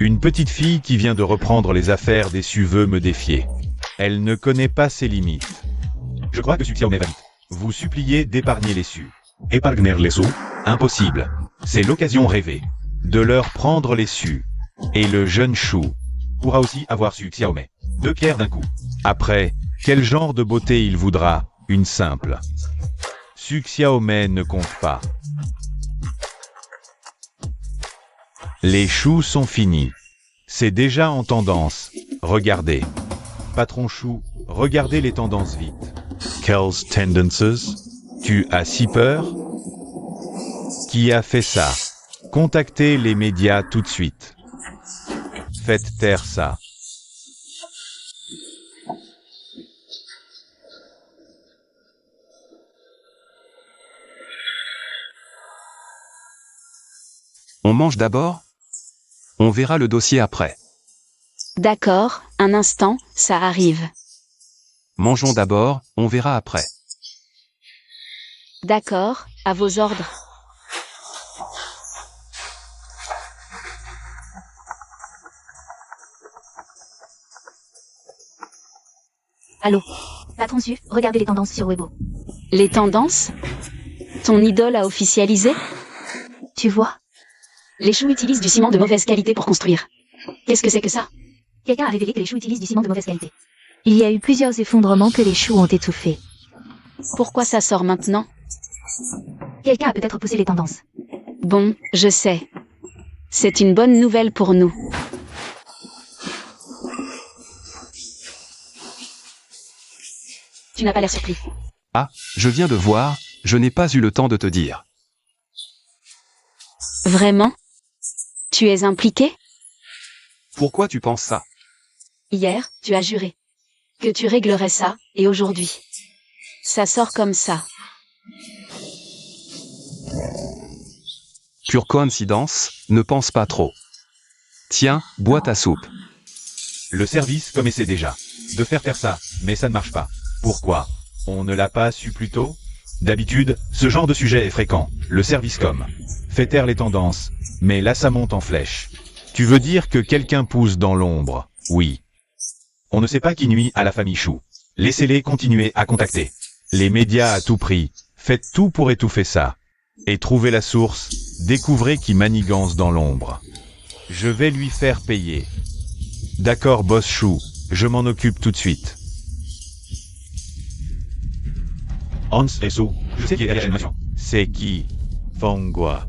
Une petite fille qui vient de reprendre les affaires des Su veut me défier. Elle ne connaît pas ses limites. Je crois que Su Xiaomei va vite. Vous suppliez d'épargner les Su. Épargner les Su? Impossible. C'est l'occasion rêvée de leur prendre les Su. Et le jeune Chou pourra aussi avoir Su Xiaomei. 2 pierres d'un coup. Après, quel genre de beauté il voudra? Une simple. Su Xiaomei ne compte pas. Les choux sont finis. C'est déjà en tendance. Regardez. Patron Chou, regardez les tendances vite. Quelles tendances? Tu as si peur? Qui a fait ça? Contactez les médias tout de suite. Faites taire ça. On mange d'abord? On verra le dossier après. D'accord, un instant, ça arrive. Mangeons d'abord, on verra après. D'accord, à vos ordres. Allô? Patron Su, regardez les tendances sur Weibo. Les tendances? Ton idole a officialisé? Tu vois? Les choux utilisent du ciment de mauvaise qualité pour construire. Qu'est-ce que c'est que ça? Quelqu'un a révélé que les choux utilisent du ciment de mauvaise qualité. Il y a eu plusieurs effondrements que les choux ont étouffés. Pourquoi ça sort maintenant? Quelqu'un a peut-être poussé les tendances. Bon, je sais. C'est une bonne nouvelle pour nous. Tu n'as pas l'air surpris. Je viens de voir, je n'ai pas eu le temps de te dire. Vraiment? Tu es impliqué? Pourquoi tu penses ça? Hier, tu as juré que tu réglerais ça, et aujourd'hui, ça sort comme ça. Pure coïncidence, ne pense pas trop. Tiens, bois ta soupe. Le service comme essaie déjà de faire ça, mais ça ne marche pas. Pourquoi? On ne l'a pas su plus tôt? D'habitude, ce genre de sujet est fréquent. Le service com fait taire les tendances, mais là ça monte en flèche. Tu veux dire que quelqu'un pousse dans l'ombre? Oui. On ne sait pas qui nuit à la famille Chou. Laissez-les continuer à contacter. Les médias à tout prix. Faites tout pour étouffer ça. Et trouvez la source, découvrez qui manigance dans l'ombre. Je vais lui faire payer. D'accord, boss Chou, je m'en occupe tout de suite. Hans et Sue, je sais qui est derrière l'animation. C'est qui? Fongua.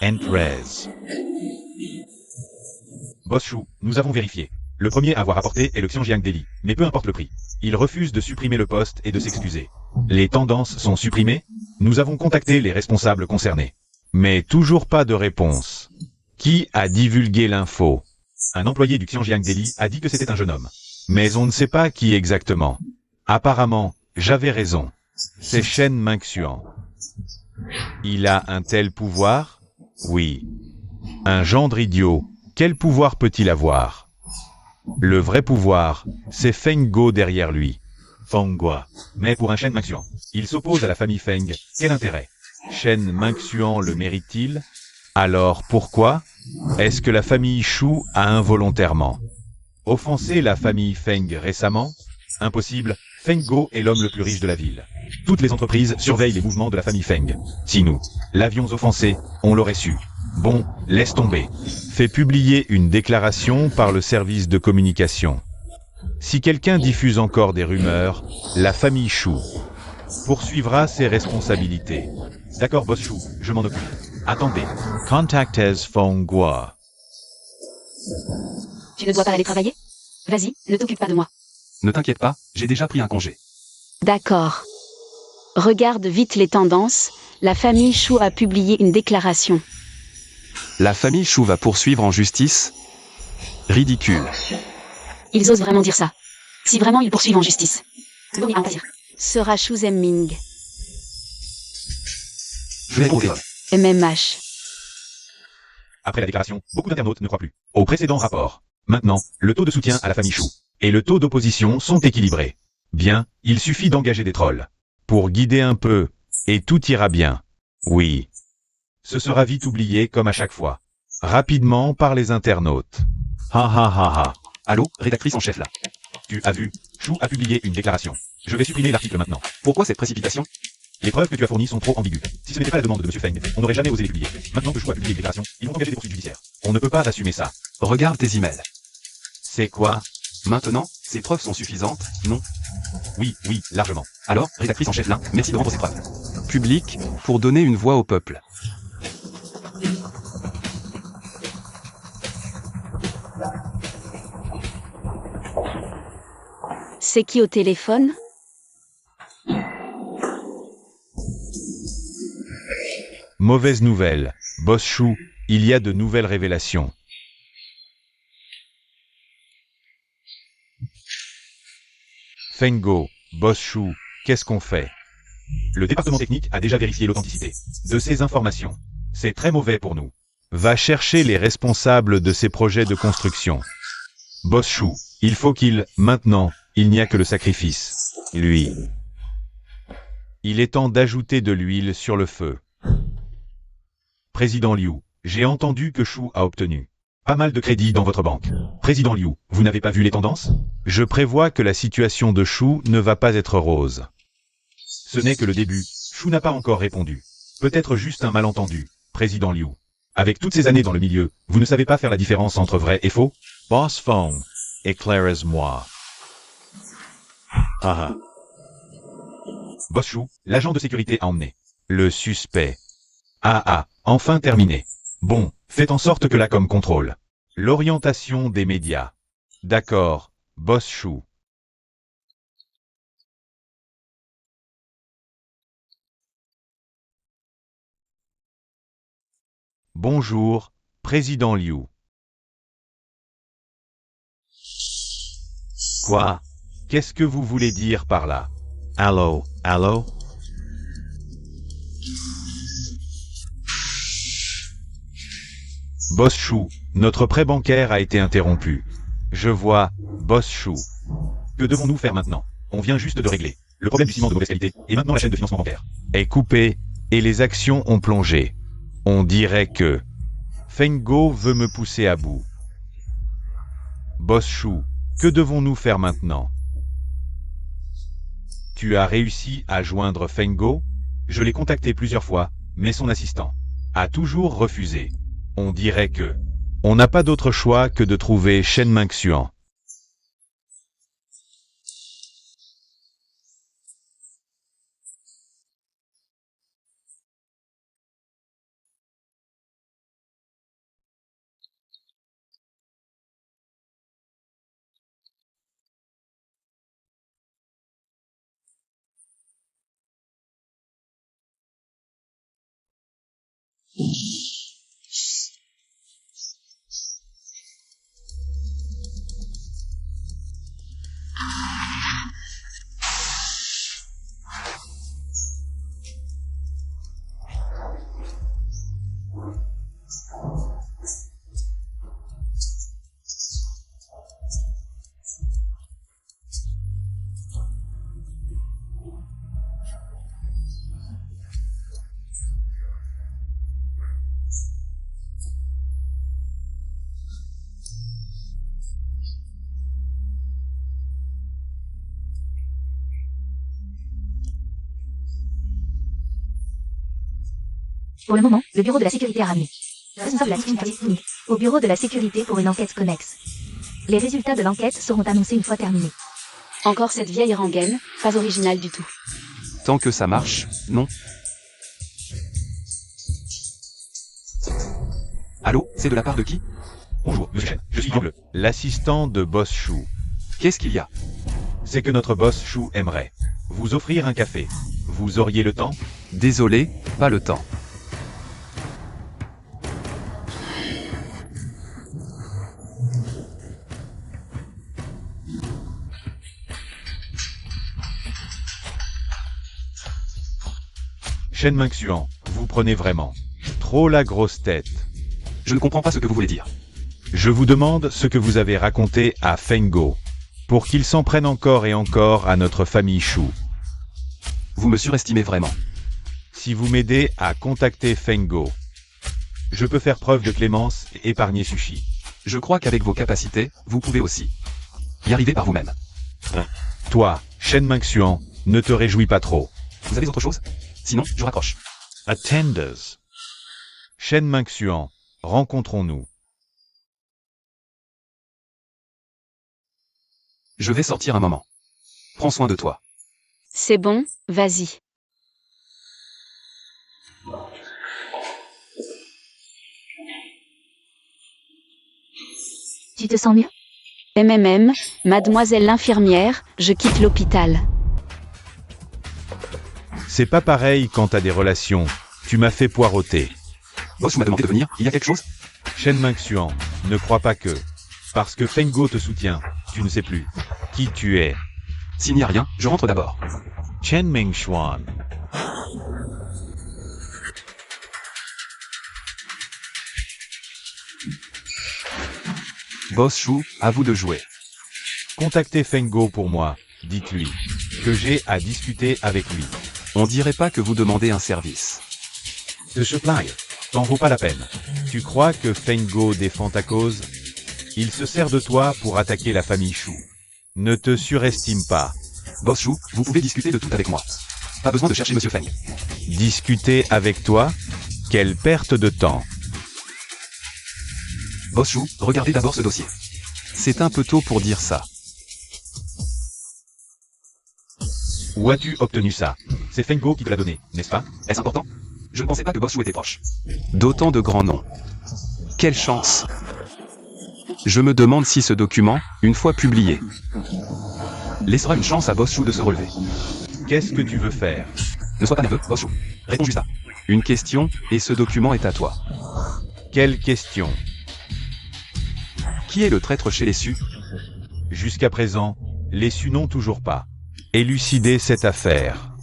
Entrez. Boss Chou, nous avons vérifié. Le premier à avoir apporté est le Xianjiang Daily, mais peu importe le prix. Il refuse de supprimer le poste et de s'excuser. Les tendances sont supprimées? Nous avons contacté les responsables concernés. Mais toujours pas de réponse. Qui a divulgué l'info? Un employé du Xianjiang Daily a dit que c'était un jeune homme. Mais on ne sait pas qui exactement. Apparemment, j'avais raison. C'est Shen Mingxuan. Il a un tel pouvoir? Oui. Un gendre idiot, quel pouvoir peut-il avoir? Le vrai pouvoir, c'est Feng Go derrière lui. Fengua. Mais pour un Shen Mingxuan, il s'oppose à la famille Feng. Quel intérêt? Shen Mingxuan le mérite-t-il? Alors pourquoi? Est-ce que la famille Chou a involontairement offensé la famille Feng récemment? Impossible, Feng Go est l'homme le plus riche de la ville. Toutes les entreprises surveillent les mouvements de la famille Feng. Si nous l'avions offensé, on l'aurait su. Bon, laisse tomber. Fait publier une déclaration par le service de communication. Si quelqu'un diffuse encore des rumeurs, la famille Chou poursuivra ses responsabilités. D'accord, boss Chou, je m'en occupe. Attendez. Contactez Fengua. Tu ne dois pas aller travailler? Vas-y, ne t'occupe pas de moi. Ne t'inquiète pas, j'ai déjà pris un congé. D'accord. Regarde vite les tendances, la famille Chou a publié une déclaration. La famille Chou va poursuivre en justice? Ridicule. Ils osent vraiment dire ça. Si vraiment ils poursuivent en justice. Sera Chou Zemming. Je vais trouver. MMH. Après la déclaration, beaucoup d'internautes ne croient plus au précédent rapport. Maintenant, le taux de soutien à la famille Chou et le taux d'opposition sont équilibrés. Bien, il suffit d'engager des trolls pour guider un peu, et tout ira bien. Oui. Ce sera vite oublié comme à chaque fois. Rapidement par les internautes. Ha ha ha ha. Allô, rédactrice en chef là. Tu as vu, Chou a publié une déclaration. Je vais supprimer l'article maintenant. Pourquoi cette précipitation? Les preuves que tu as fournies sont trop ambiguës. Si ce n'était pas la demande de M. Feng, on n'aurait jamais osé les publier. Maintenant que Chou a publié une déclaration, ils vont engager des poursuites judiciaires. On ne peut pas assumer ça. Regarde tes emails. C'est quoi? Maintenant, ces preuves sont suffisantes, non? Oui, largement. Alors, rédactrice en chef là, merci de rendre ces preuves. Public, pour donner une voix au peuple. C'est qui au téléphone? Mauvaise nouvelle. Boss Chou, il y a de nouvelles révélations. Fengo, Boss Chou, qu'est-ce qu'on fait? Le département technique a déjà vérifié l'authenticité de ces informations. C'est très mauvais pour nous. Va chercher les responsables de ces projets de construction. Boss Chou, il faut qu'il, maintenant, il n'y a que le sacrifice. Lui. Il est temps d'ajouter de l'huile sur le feu. Président Liu, j'ai entendu que Chou a obtenu pas mal de crédits dans votre banque. Président Liu, vous n'avez pas vu les tendances? Je prévois que la situation de Chou ne va pas être rose. Ce n'est que le début. Chou n'a pas encore répondu. Peut-être juste un malentendu, Président Liu. Avec toutes ces années dans le milieu, vous ne savez pas faire la différence entre vrai et faux? Boss Feng, éclairez-moi. Ah. Boss Chou, l'agent de sécurité a emmené le suspect. enfin terminé. Bon, faites en sorte que la com contrôle. L'orientation des médias. D'accord, Boss Chou. Bonjour, Président Liu. Quoi? Qu'est-ce que vous voulez dire par là? Allô, allô? Boss Chou, notre prêt bancaire a été interrompu. Je vois, Boss Chou. Que devons-nous faire maintenant? On vient juste de régler le problème du ciment de mauvaise qualité, et maintenant la chaîne de financement bancaire est coupée, et les actions ont plongé. On dirait que Fengo veut me pousser à bout. Boss Chou, que devons-nous faire maintenant? Tu as réussi à joindre Fengo? Je l'ai contacté plusieurs fois, mais son assistant a toujours refusé. On dirait que on n'a pas d'autre choix que de trouver Shen Mingxuan. Pour le moment, le bureau de la sécurité a ramené. Responsable de la sécurité unique. Au bureau de la sécurité pour une enquête connexe. Les résultats de l'enquête seront annoncés une fois terminés. Encore cette vieille rengaine, pas originale du tout. Tant que ça marche, non. Allô, c'est de la part de qui? Bonjour, monsieur Shen, je suis Double, l'assistant de Boss Chou. Qu'est-ce qu'il y a? C'est que notre Boss Chou aimerait vous offrir un café. Vous auriez le temps? Désolé, pas le temps. Shen Mingxuan, vous prenez vraiment trop la grosse tête. Je ne comprends pas ce que vous voulez dire. Je vous demande ce que vous avez raconté à Fengo, pour qu'il s'en prenne encore et encore à notre famille Chou. Vous me surestimez vraiment. Si vous m'aidez à contacter Fengo, je peux faire preuve de clémence et épargner Sushi. Je crois qu'avec vos capacités, vous pouvez aussi y arriver par vous-même. Toi, Shen Mingxuan, ne te réjouis pas trop. Vous avez autre chose? Sinon, je raccroche. Attenders. Shen Mingxuan, rencontrons-nous. Je vais sortir un moment. Prends soin de toi. C'est bon, vas-y. Tu te sens mieux? Mademoiselle l'infirmière, je quitte l'hôpital. C'est pas pareil quand t'as des relations. Tu m'as fait poireauter. Boss m'a demandé de venir, il y a quelque chose? Shen Mingxuan, ne crois pas que parce que Fengo te soutient, tu ne sais plus qui tu es. S'il n'y a rien, je rentre d'abord. Shen Mingxuan. Boss Chou, à vous de jouer. Contactez Fengo pour moi, dites-lui que j'ai à discuter avec lui. On dirait pas que vous demandez un service. The Supply, t'en vaut pas la peine. Tu crois que Fengo défend ta cause? Il se sert de toi pour attaquer la famille Chou. Ne te surestime pas. Boss Chou, vous pouvez discuter de tout avec moi. Pas besoin de chercher Monsieur Feng. Discuter avec toi? Quelle perte de temps. Boss Chou, regardez d'abord ce dossier. C'est un peu tôt pour dire ça. Où as-tu obtenu ça? C'est Fengo qui te l'a donné, n'est-ce pas? Est-ce important? Je ne pensais pas que Boss Chou était proche. D'autant de grands noms. Quelle chance! Je me demande si ce document, une fois publié, laissera une chance à Boss Chou de se relever. Qu'est-ce que tu veux faire? Ne sois pas nerveux, Boss Chou. Réponds juste à une question, et ce document est à toi. Quelle question? Qui est le traître chez les Sus? Jusqu'à présent, les Sus n'ont toujours pas élucidé cette affaire.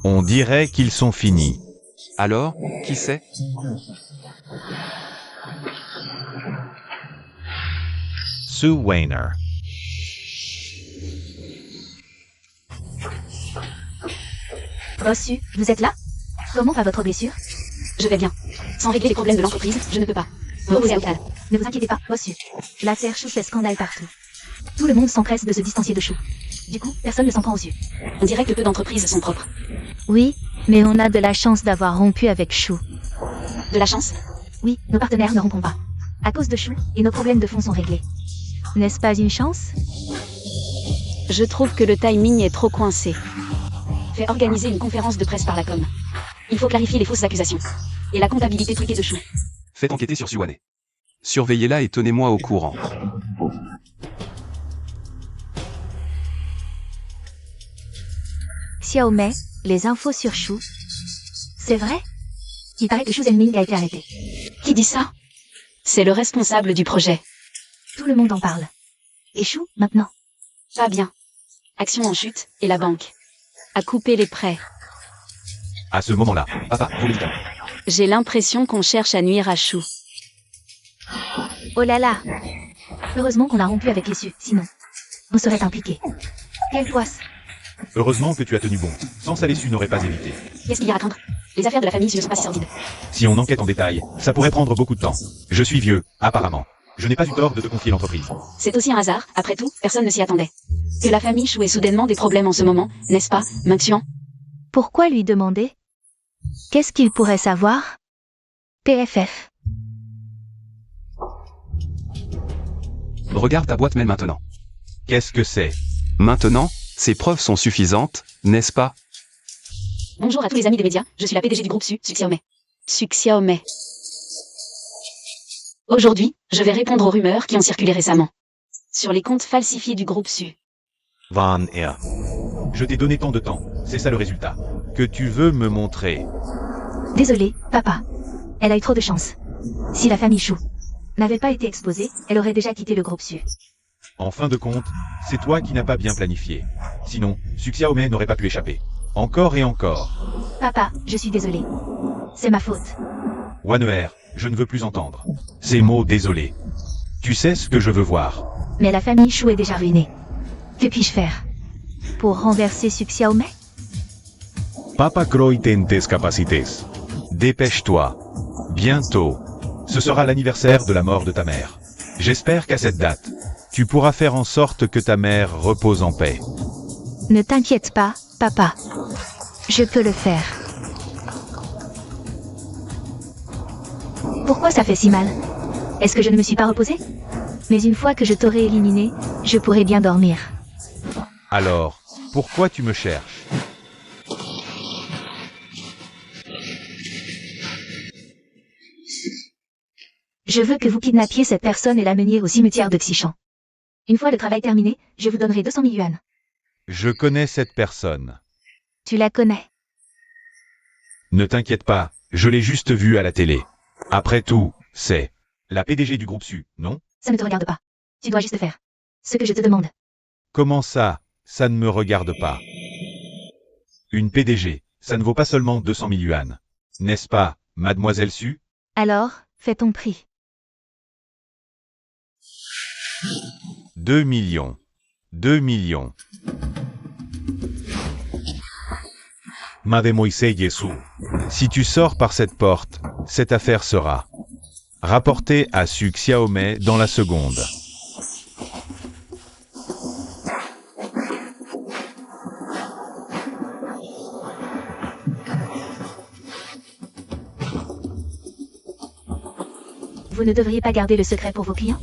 On dirait qu'ils sont finis. Alors, qui c'est? Sue Weiner. Bossu, vous êtes là? Comment va votre blessure? Je vais bien. Sans régler les problèmes de l'entreprise, je ne peux pas. Me reposer à l'hôpital. Ne vous inquiétez pas, Bossu. L'affaire Chou fait scandale partout. Tout le monde s'empresse de se distancier de Chou. Du coup, personne ne s'en prend aux yeux. On dirait que peu d'entreprises sont propres. Oui, mais on a de la chance d'avoir rompu avec Chou. De la chance? Oui, nos partenaires ne rompront pas. À cause de Chou, et nos problèmes de fond sont réglés. N'est-ce pas une chance? Je trouve que le timing est trop coincé. Fais organiser une conférence de presse par la com. Il faut clarifier les fausses accusations. Et la comptabilité truquée de Chou. Faites enquêter sur Suwane. Surveillez-la et tenez-moi au courant. Xiaomei, les infos sur Chou. C'est vrai? Il paraît que Chou Zhenming a été arrêté. Qui dit ça? C'est le responsable du projet. Tout le monde en parle. Et Chou, maintenant? Pas bien. Action en chute, et la banque a coupé les prêts. À ce moment-là, Papa, vos médicaments. J'ai l'impression qu'on cherche à nuire à Chou. Oh là là! Heureusement qu'on a rompu avec les Sus, sinon on serait impliqués. Quelle poisse! heureusement que tu as tenu bon. Sans ça, les Sus n'auraient pas évité. Qu'est-ce qu'il y a à craindre? Les affaires de la famille ne sont pas si sordides. Si on enquête en détail, ça pourrait prendre beaucoup de temps. Je suis vieux, apparemment. Je n'ai pas eu tort de te confier l'entreprise. C'est aussi un hasard, après tout, personne ne s'y attendait. Que la famille Chou ait soudainement des problèmes en ce moment, n'est-ce pas, Meng-Xuan? Pourquoi lui demander? Qu'est-ce qu'il pourrait savoir? PFF. Regarde ta boîte mail maintenant. Qu'est-ce que c'est? Maintenant, ces preuves sont suffisantes, n'est-ce pas? Bonjour à tous les amis des médias, je suis la PDG du groupe Su Xiaomei. Su Xiaomei. Aujourd'hui, je vais répondre aux rumeurs qui ont circulé récemment. Sur les comptes falsifiés du groupe Su. Van Air. Je t'ai donné tant de temps, c'est ça le résultat. Que tu veux me montrer? Désolé, papa. Elle a eu trop de chance. Si la famille Chou n'avait pas été exposée, elle aurait déjà quitté le groupe Su. En fin de compte, c'est toi qui n'as pas bien planifié. Sinon, Su Xiaomei n'aurait pas pu échapper. Encore et encore. Papa, je suis désolé. C'est ma faute. Waner, je ne veux plus entendre. Ces mots désolé. Tu sais ce que je veux voir. Mais la famille Chou est déjà ruinée. Que puis-je faire? Pour renverser Su Xiaomei? Papa Croitentes Capacites. Dépêche-toi. Bientôt. Ce sera l'anniversaire de la mort de ta mère. J'espère qu'à cette date, tu pourras faire en sorte que ta mère repose en paix. Ne t'inquiète pas, papa. Je peux le faire. Pourquoi ça fait si mal? Est-ce que je ne me suis pas reposée? Mais une fois que je t'aurai éliminé, je pourrai bien dormir. Alors, pourquoi tu me cherches? Je veux que vous kidnappiez cette personne et l'ameniez au cimetière de Xichan. Une fois le travail terminé, je vous donnerai 200 000 yuan. Je connais cette personne. Tu la connais. Ne t'inquiète pas, je l'ai juste vue à la télé. Après tout, c'est la PDG du groupe Su, non? Ça ne te regarde pas. Tu dois juste faire ce que je te demande. Comment ça ne me regarde pas? Une PDG, ça ne vaut pas seulement 200 000 yuan. N'est-ce pas, mademoiselle Su? Alors, fais ton prix. 2 millions. 2 millions. Mademoiselle Yesu, si tu sors par cette porte, cette affaire sera rapportée à Su Xiaomei dans la seconde. Vous ne devriez pas garder le secret pour vos clients?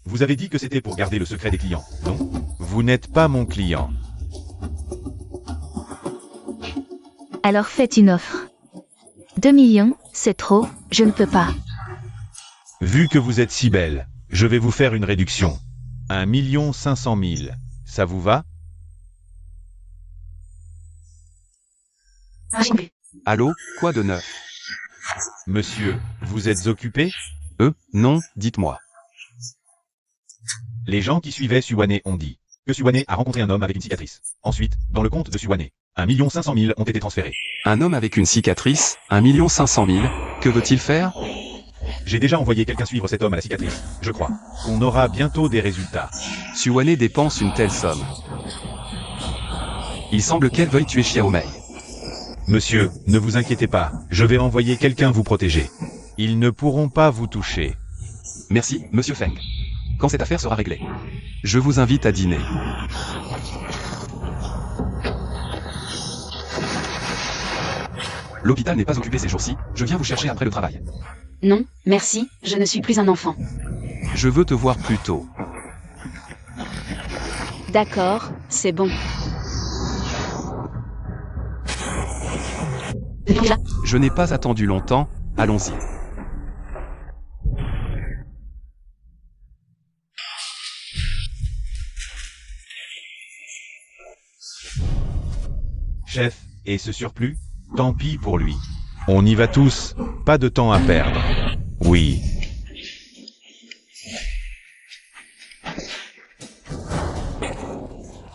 Vous avez dit que c'était pour garder le secret des clients, non? Vous n'êtes pas mon client. Alors faites une offre. 2 millions, c'est trop, je ne peux pas. Vu que vous êtes si belle, je vais vous faire une réduction. 1 500 000. Ça vous va? Ah, j'ai compris. Allô, quoi de neuf? Monsieur, vous êtes occupé? Non, dites-moi. Les gens qui suivaient Suwane ont dit que Suwane a rencontré un homme avec une cicatrice. Ensuite, dans le compte de Suwane, 1 500 000 ont été transférés. Un homme avec une cicatrice, 1 500 000, que veut-il faire? J'ai déjà envoyé quelqu'un suivre cet homme à la cicatrice. Je crois qu'on aura bientôt des résultats. Suwane dépense une telle somme. Il semble qu'elle veuille tuer Xiaomei. Monsieur, ne vous inquiétez pas, je vais envoyer quelqu'un vous protéger. Ils ne pourront pas vous toucher. Merci, monsieur Feng. Quand cette affaire sera réglée, je vous invite à dîner. L'hôpital n'est pas occupé ces jours-ci, je viens vous chercher après le travail. Non, merci, je ne suis plus un enfant. Je veux te voir plus tôt. D'accord, c'est bon. Déjà, Je n'ai pas attendu longtemps, allons-y. Chef, et ce surplus? Tant pis pour lui. On y va tous, pas de temps à perdre. Oui.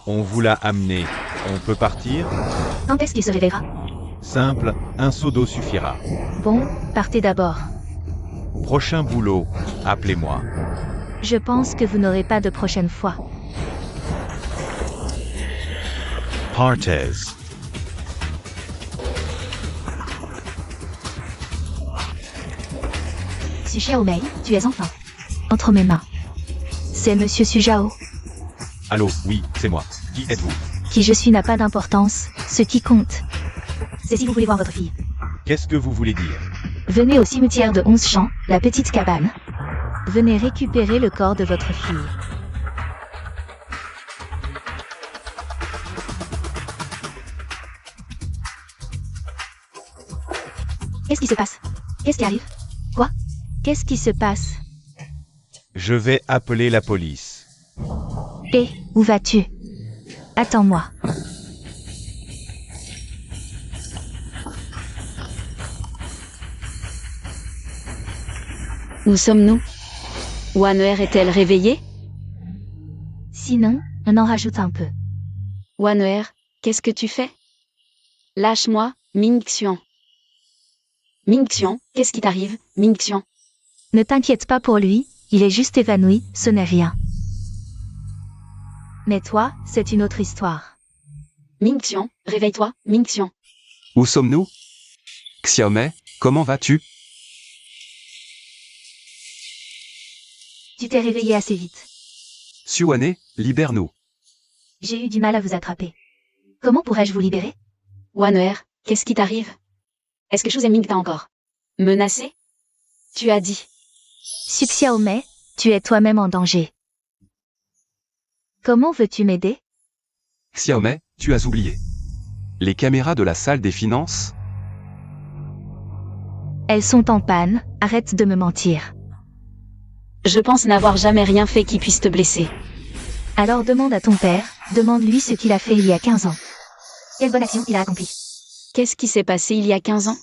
On vous l'a amené. On peut partir? quand est-ce qu'il se réveillera? Simple, un seau d'eau suffira. Bon, partez d'abord. Prochain boulot, appelez-moi. Je pense que vous n'aurez pas de prochaine fois. Partez. Su Xiaomei, tu es enfin entre mes mains. C'est Monsieur Su Zhao. Allô, oui, c'est moi. Qui êtes-vous? Qui je suis n'a pas d'importance, ce qui compte, c'est si vous voulez voir votre fille. Qu'est-ce que vous voulez dire? Venez au cimetière de 11 Champs, la petite cabane. Venez récupérer le corps de votre fille. Qu'est-ce qui se passe? Qu'est-ce qui arrive? Quoi? Qu'est-ce qui se passe? Je vais appeler la police. Hé, où vas-tu? Attends-moi. Où sommes-nous? Waner est-elle réveillée? Sinon, on en rajoute un peu. Waner, qu'est-ce que tu fais? Lâche-moi, Ming Xian. Ming Xian, qu'est-ce qui t'arrive, Ming Xian? Ne t'inquiète pas pour lui, il est juste évanoui, ce n'est rien. Mais toi, c'est une autre histoire. Ming Xian, réveille-toi, Ming Xian. Où sommes-nous? Xiaomei, comment vas-tu? Tu t'es réveillé assez vite. Suwane, libère-nous. J'ai eu du mal à vous attraper. Comment pourrais-je vous libérer? Waner, qu'est-ce qui t'arrive? Est-ce que Shuzhe Ming t'a encore menacé? Tu as dit. Su Xiaomei, tu es toi-même en danger. Comment veux-tu m'aider? Xiaomei, tu as oublié. Les caméras de la salle des finances? Elles sont en panne, arrête de me mentir. Je pense n'avoir jamais rien fait qui puisse te blesser. Alors demande à ton père, demande-lui ce qu'il a fait il y a 15 ans. Quelle bonne action il a accomplie. Qu'est-ce qui s'est passé il y a 15 ans?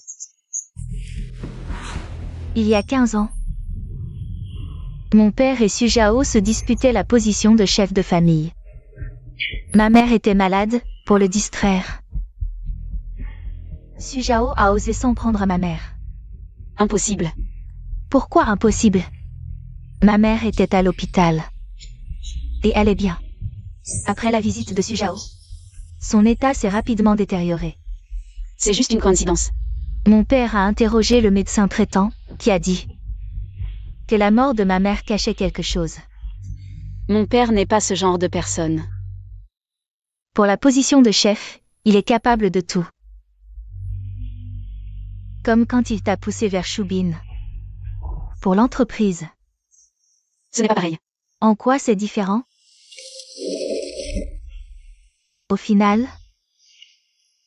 Il y a 15 ans. Mon père et Su Zhao se disputaient la position de chef de famille. Ma mère était malade, pour le distraire. Su Zhao a osé s'en prendre à ma mère. Impossible. Pourquoi impossible? Ma mère était à l'hôpital. Et elle est bien. Après la visite de Su Zhao, son état s'est rapidement détérioré. C'est juste une coïncidence. Mon père a interrogé le médecin traitant, qui a dit que la mort de ma mère cachait quelque chose. Mon père n'est pas ce genre de personne. Pour la position de chef, il est capable de tout. Comme quand il t'a poussé vers Shubin. Pour l'entreprise. Ce n'est pas pareil. En quoi c'est différent? Au final,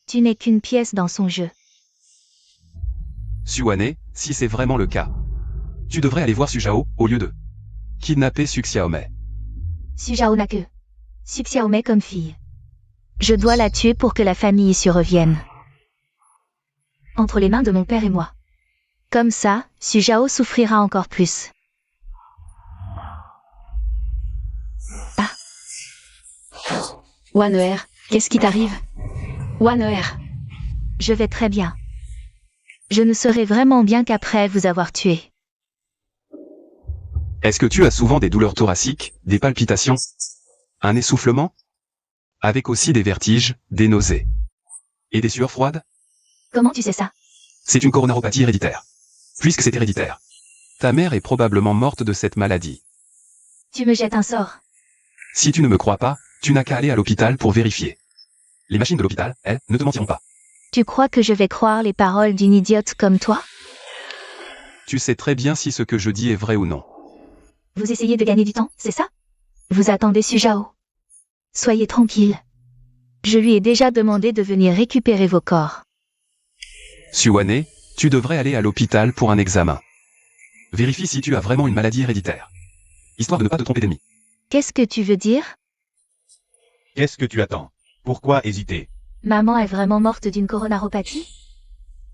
tu n'es qu'une pièce dans son jeu. Suwane, si c'est vraiment le cas. Tu devrais aller voir Sujao, au lieu de kidnapper Su Xiaomei. Sujao n'a que Su Xiaomei comme fille. Je dois la tuer pour que la famille issue revienne. Entre les mains de mon père et moi. Comme ça, Sujao souffrira encore plus. Ah. Waner, qu'est-ce qui t'arrive? Waner. Je vais très bien. Je ne serai vraiment bien qu'après vous avoir tué. Est-ce que tu as souvent des douleurs thoraciques, des palpitations, un essoufflement? Avec aussi des vertiges, des nausées. Et des sueurs froides? Comment tu sais ça? C'est une coronaropathie héréditaire. Puisque c'est héréditaire. Ta mère est probablement morte de cette maladie. Tu me jettes un sort. Si tu ne me crois pas, tu n'as qu'à aller à l'hôpital pour vérifier. Les machines de l'hôpital, elles, ne te mentiront pas. Tu crois que je vais croire les paroles d'une idiote comme toi? Tu sais très bien si ce que je dis est vrai ou non. Vous essayez de gagner du temps, c'est ça? Vous attendez Sujao. Soyez tranquille. Je lui ai déjà demandé de venir récupérer vos corps. Suwane, tu devrais aller à l'hôpital pour un examen. Vérifie si tu as vraiment une maladie héréditaire. Histoire de ne pas te tromper d'ennemi. Qu'est-ce que tu veux dire? Qu'est-ce que tu attends? Pourquoi hésiter? Maman est vraiment morte d'une coronaropathie?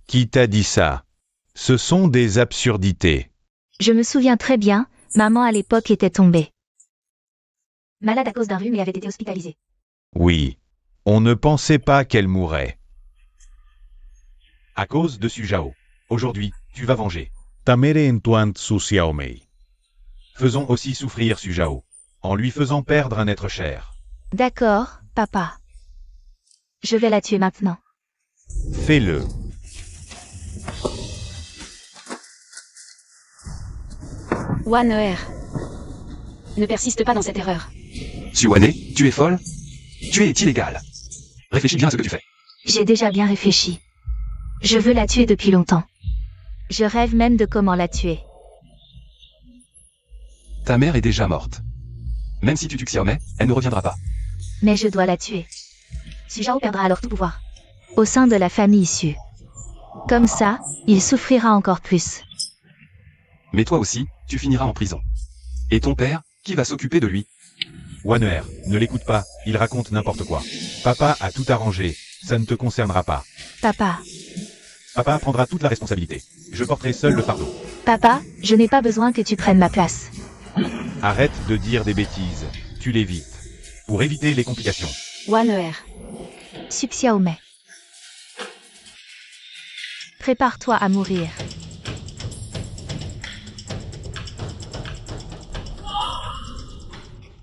Qui t'a dit ça? Ce sont des absurdités. Je me souviens très bien, maman à l'époque était tombée malade à cause d'un rhume et avait été hospitalisée. Oui. On ne pensait pas qu'elle mourrait. À cause de Sujao. Aujourd'hui, tu vas venger. Tamere entuant Su Xiaomei. Faisons aussi souffrir Sujao, en lui faisant perdre un être cher. D'accord, papa. Je vais la tuer maintenant. Fais-le. Waner. Ne persiste pas dans cette erreur. Suwane, tu es folle? Tu es illégal. Réfléchis bien à ce que tu fais. J'ai déjà bien réfléchi. Je veux la tuer depuis longtemps. Je rêve même de comment la tuer. Ta mère est déjà morte. Même si tu tues Xiaomei, elle ne reviendra pas. Mais je dois la tuer. Sujao perdra alors tout pouvoir. Au sein de la famille issue. Comme ça, il souffrira encore plus. Mais toi aussi, tu finiras en prison. Et ton père, qui va s'occuper de lui? Waner, ne l'écoute pas, il raconte n'importe quoi. Papa a tout arrangé, ça ne te concernera pas. Papa. Papa prendra toute la responsabilité. Je porterai seul le fardeau. Papa, je n'ai pas besoin que tu prennes ma place. Arrête de dire des bêtises, tu l'évites. Pour éviter les complications. Waner. Su Xiaomei. Prépare-toi à mourir.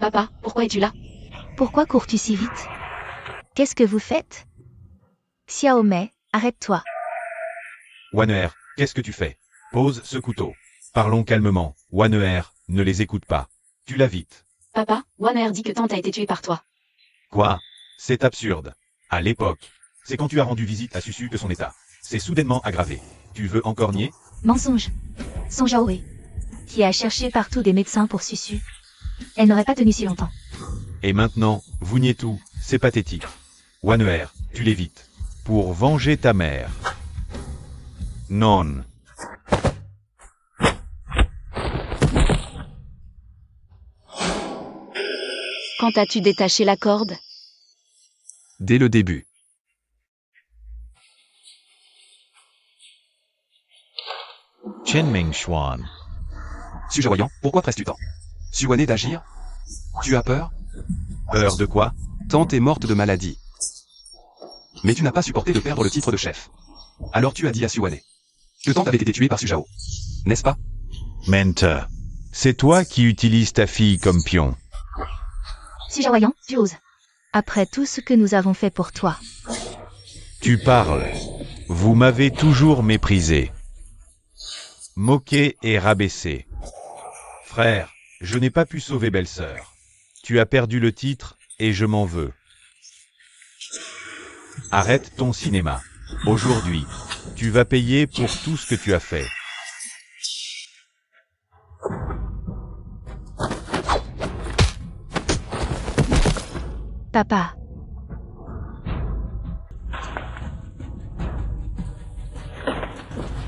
Papa, pourquoi es-tu là? Pourquoi cours-tu si vite? Qu'est-ce que vous faites? Xiaomei, arrête-toi. Waner, qu'est-ce que tu fais? Pose ce couteau. Parlons calmement. Waner, ne les écoute pas. Tu l'as vite. Papa, Waner dit que tante a été tuée par toi. Quoi? C'est absurde. À l'époque, c'est quand tu as rendu visite à Susu que son état s'est soudainement aggravé. Tu veux encore nier? Mensonge. Son Jaoé, qui a cherché partout des médecins pour Susu. Elle n'aurait pas tenu si longtemps. Et maintenant, vous niez tout, c'est pathétique. Waner, tu l'évites. Pour venger ta mère. Non. Quand as-tu détaché la corde? Dès le début. Chen Mengshuan. Sujaoyan, pourquoi presses-tu tant? Suwane d'agir? Tu as peur? Peur de quoi? Tante est morte de maladie. Mais tu n'as pas supporté de perdre le titre de chef. Alors tu as dit à Suwane que tante avait été tuée par Sujao. N'est-ce pas? Menteur. C'est toi qui utilises ta fille comme pion. Sujaoyan, tu oses. Après tout ce que nous avons fait pour toi. Tu parles. Vous m'avez toujours méprisé. Moqué et rabaissé. Frère, je n'ai pas pu sauver belle-sœur. Tu as perdu le titre et je m'en veux. Arrête ton cinéma. Aujourd'hui, tu vas payer pour tout ce que tu as fait. Papa.